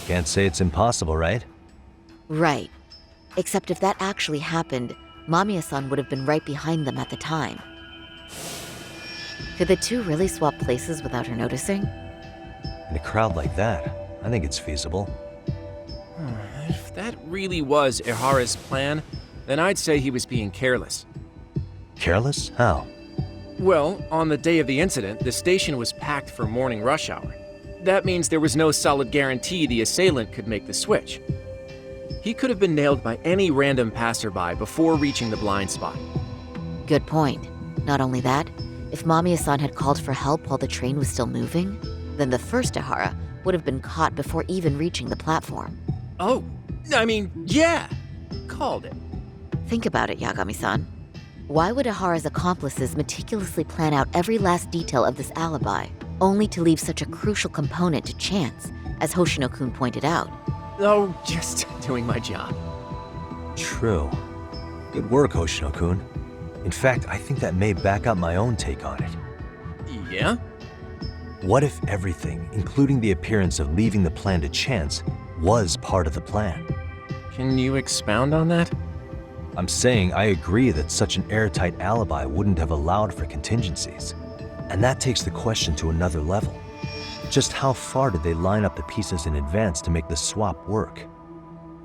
Can't say it's impossible, right? Right. Except if that actually happened, Mamiya-san would have been right behind them at the time. Could the two really swap places without her noticing? In a crowd like that, I think it's feasible. If that really was Ihara's plan, then I'd say he was being careless. Careless? How? Well, on the day of the incident, the station was packed for morning rush hour. That means there was no solid guarantee the assailant could make the switch. He could have been nailed by any random passerby before reaching the blind spot. Good point. Not only that, if Mamiya-san had called for help while the train was still moving, then the first Ahara would have been caught before even reaching the platform. Oh, I mean, yeah! Called it. Think about it, Yagami-san. Why would Ahara's accomplices meticulously plan out every last detail of this alibi, only to leave such a crucial component to chance, as Hoshino-kun pointed out? Oh, just doing my job. True. Good work, Hoshino-kun. In fact, I think that may back up my own take on it. Yeah? What if everything, including the appearance of leaving the plan to chance, was part of the plan? Can you expound on that? I'm saying I agree that such an airtight alibi wouldn't have allowed for contingencies. And that takes the question to another level. Just how far did they line up the pieces in advance to make the swap work?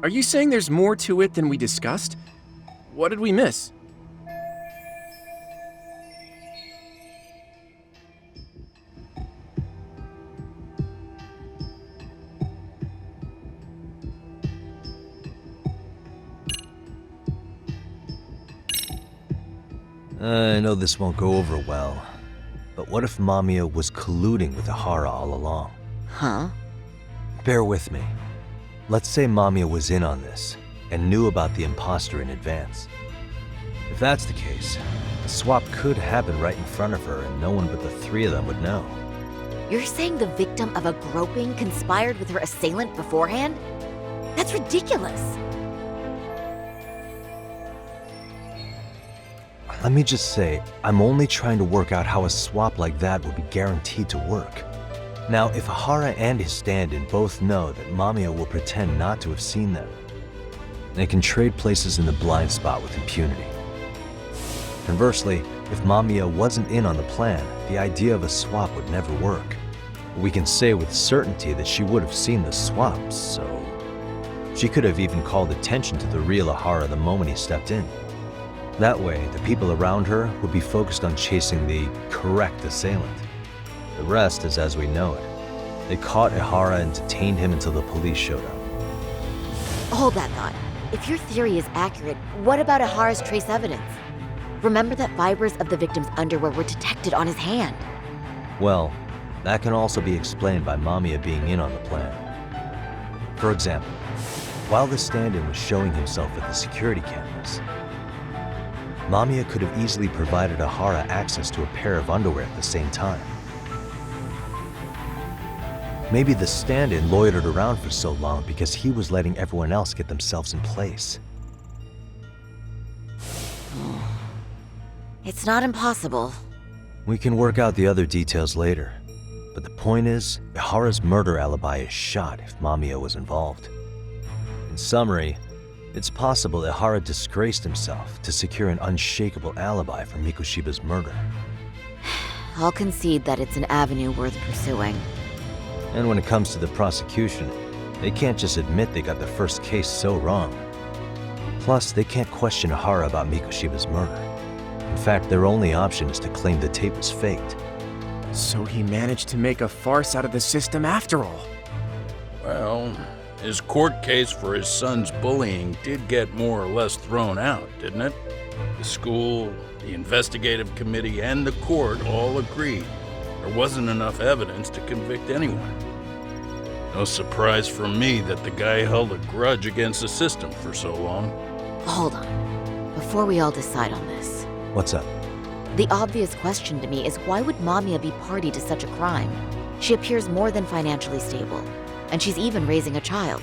Are you saying there's more to it than we discussed? What did we miss? I know this won't go over well, but what if Mamiya was colluding with Ahara all along? Huh? Bear with me. Let's say Mamiya was in on this and knew about the imposter in advance. If that's the case, the swap could happen right in front of her and no one but the three of them would know. You're saying the victim of a groping conspired with her assailant beforehand? That's ridiculous. Let me just say, I'm only trying to work out how a swap like that would be guaranteed to work. Now, if Ahara and his stand-in both know that Mamiya will pretend not to have seen them, they can trade places in the blind spot with impunity. Conversely, if Mamiya wasn't in on the plan, the idea of a swap would never work. We can say with certainty that she would have seen the swaps, so she could have even called attention to the real Ahara the moment he stepped in. That way, the people around her would be focused on chasing the correct assailant. The rest is as we know it. They caught Ahara and detained him until the police showed up. Hold that thought. If your theory is accurate, what about Ahara's trace evidence? Remember that fibers of the victim's underwear were detected on his hand. Well, that can also be explained by Mamiya being in on the plan. For example, while the stand-in was showing himself at the security cameras, Mamiya could have easily provided Ahara access to a pair of underwear at the same time. Maybe the stand-in loitered around for so long because he was letting everyone else get themselves in place. It's not impossible. We can work out the other details later, but the point is, Ahara's murder alibi is shot if Mamiya was involved. In summary, it's possible Ahara disgraced himself to secure an unshakable alibi for Mikoshiba's murder. I'll concede that it's an avenue worth pursuing. And when it comes to the prosecution, they can't just admit they got the first case so wrong. Plus, they can't question Ahara about Mikoshiba's murder. In fact, their only option is to claim the tape was faked. So he managed to make a farce out of the system after all. Well, his court case for his son's bullying did get more or less thrown out, didn't it? The school, the investigative committee, and the court all agreed there wasn't enough evidence to convict anyone. No surprise for me that the guy held a grudge against the system for so long. Hold on. Before we all decide on this. What's up? The obvious question to me is why would Mamiya be party to such a crime? She appears more than financially stable, and she's even raising a child.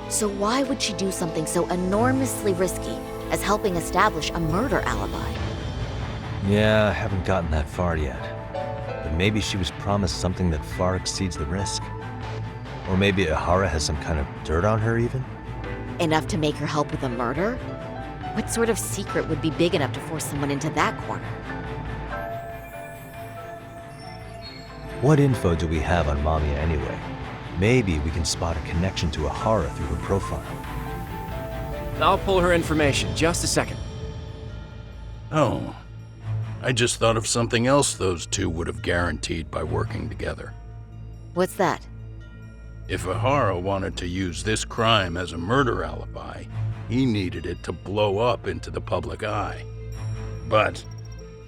So why would she do something so enormously risky as helping establish a murder alibi? Yeah, I haven't gotten that far yet. But maybe she was promised something that far exceeds the risk. Or maybe Ahara has some kind of dirt on her even? Enough to make her help with a murder? What sort of secret would be big enough to force someone into that corner? What info do we have on Mamiya anyway? Maybe we can spot a connection to Ahara through her profile. I'll pull her information. Just a second. Oh, I just thought of something else those two would have guaranteed by working together. What's that? If Ahara wanted to use this crime as a murder alibi, he needed it to blow up into the public eye. But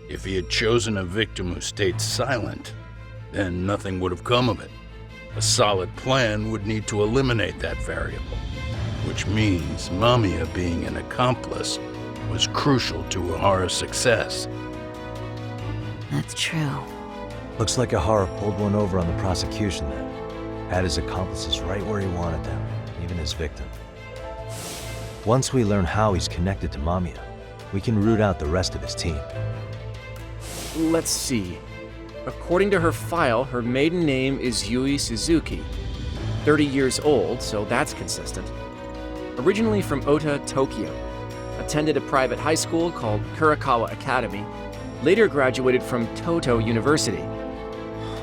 if he had chosen a victim who stayed silent, then nothing would have come of it. A solid plan would need to eliminate that variable, which means Mamiya being an accomplice was crucial to Ahara's success. That's true. Looks like Ahara pulled one over on the prosecution then. Had his accomplices right where he wanted them, even his victim. Once we learn how he's connected to Mamiya, we can root out the rest of his team. Let's see. According to her file, her maiden name is Yui Suzuki. 30 years old, so that's consistent. Originally from Ota, Tokyo. Attended a private high school called Kurakawa Academy. Later graduated from Toto University.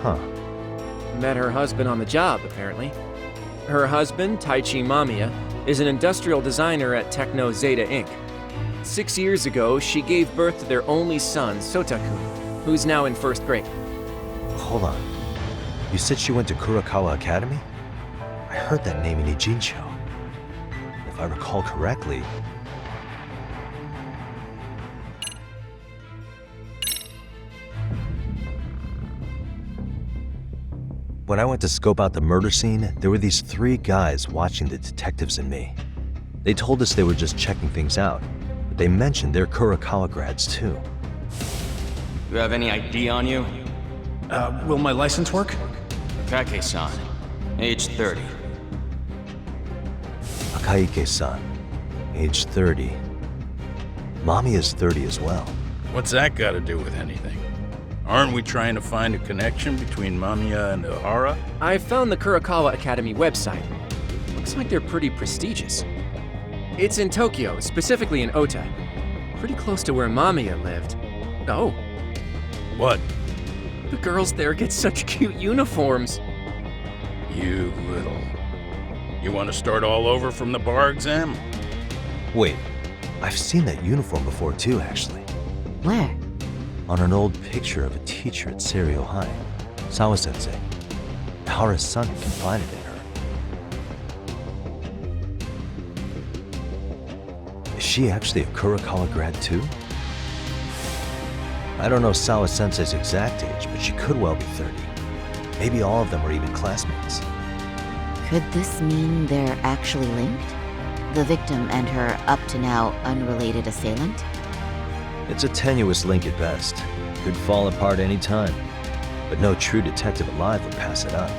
Huh. Met her husband on the job, apparently. Her husband, Taichi Mamiya, is an industrial designer at Techno Zeta Inc. 6 years ago, she gave birth to their only son, Sotaku, who's now in first grade. Hold on. You said she went to Kurakawa Academy? I heard that name in Ijincho. If I recall correctly... When I went to scope out the murder scene, there were these 3 guys watching the detectives and me. They told us they were just checking things out, but they mentioned they're Kurakawa grads too. You have any ID on you? Will my license work? Akake-san, age 30. Akake-san, age 30. Mamiya's 30 as well. What's that got to do with anything? Aren't we trying to find a connection between Mamiya and Ahara? I found the Kurakawa Academy website. Looks like they're pretty prestigious. It's in Tokyo, specifically in Ota. Pretty close to where Mamiya lived. Oh. What? The girls there get such cute uniforms. You little... You want to start all over from the bar exam? Wait, I've seen that uniform before too, actually. Where? On an old picture of a teacher at Seiryo High, Sawa-sensei. Ahara's son confided in her. Is she actually a Kurakawa grad too? I don't know Sawa-sensei's exact age, but she could well be 30. Maybe all of them are even classmates. Could this mean they're actually linked? The victim and her up-to-now unrelated assailant? It's a tenuous link at best. Could fall apart any time. But no true detective alive would pass it up.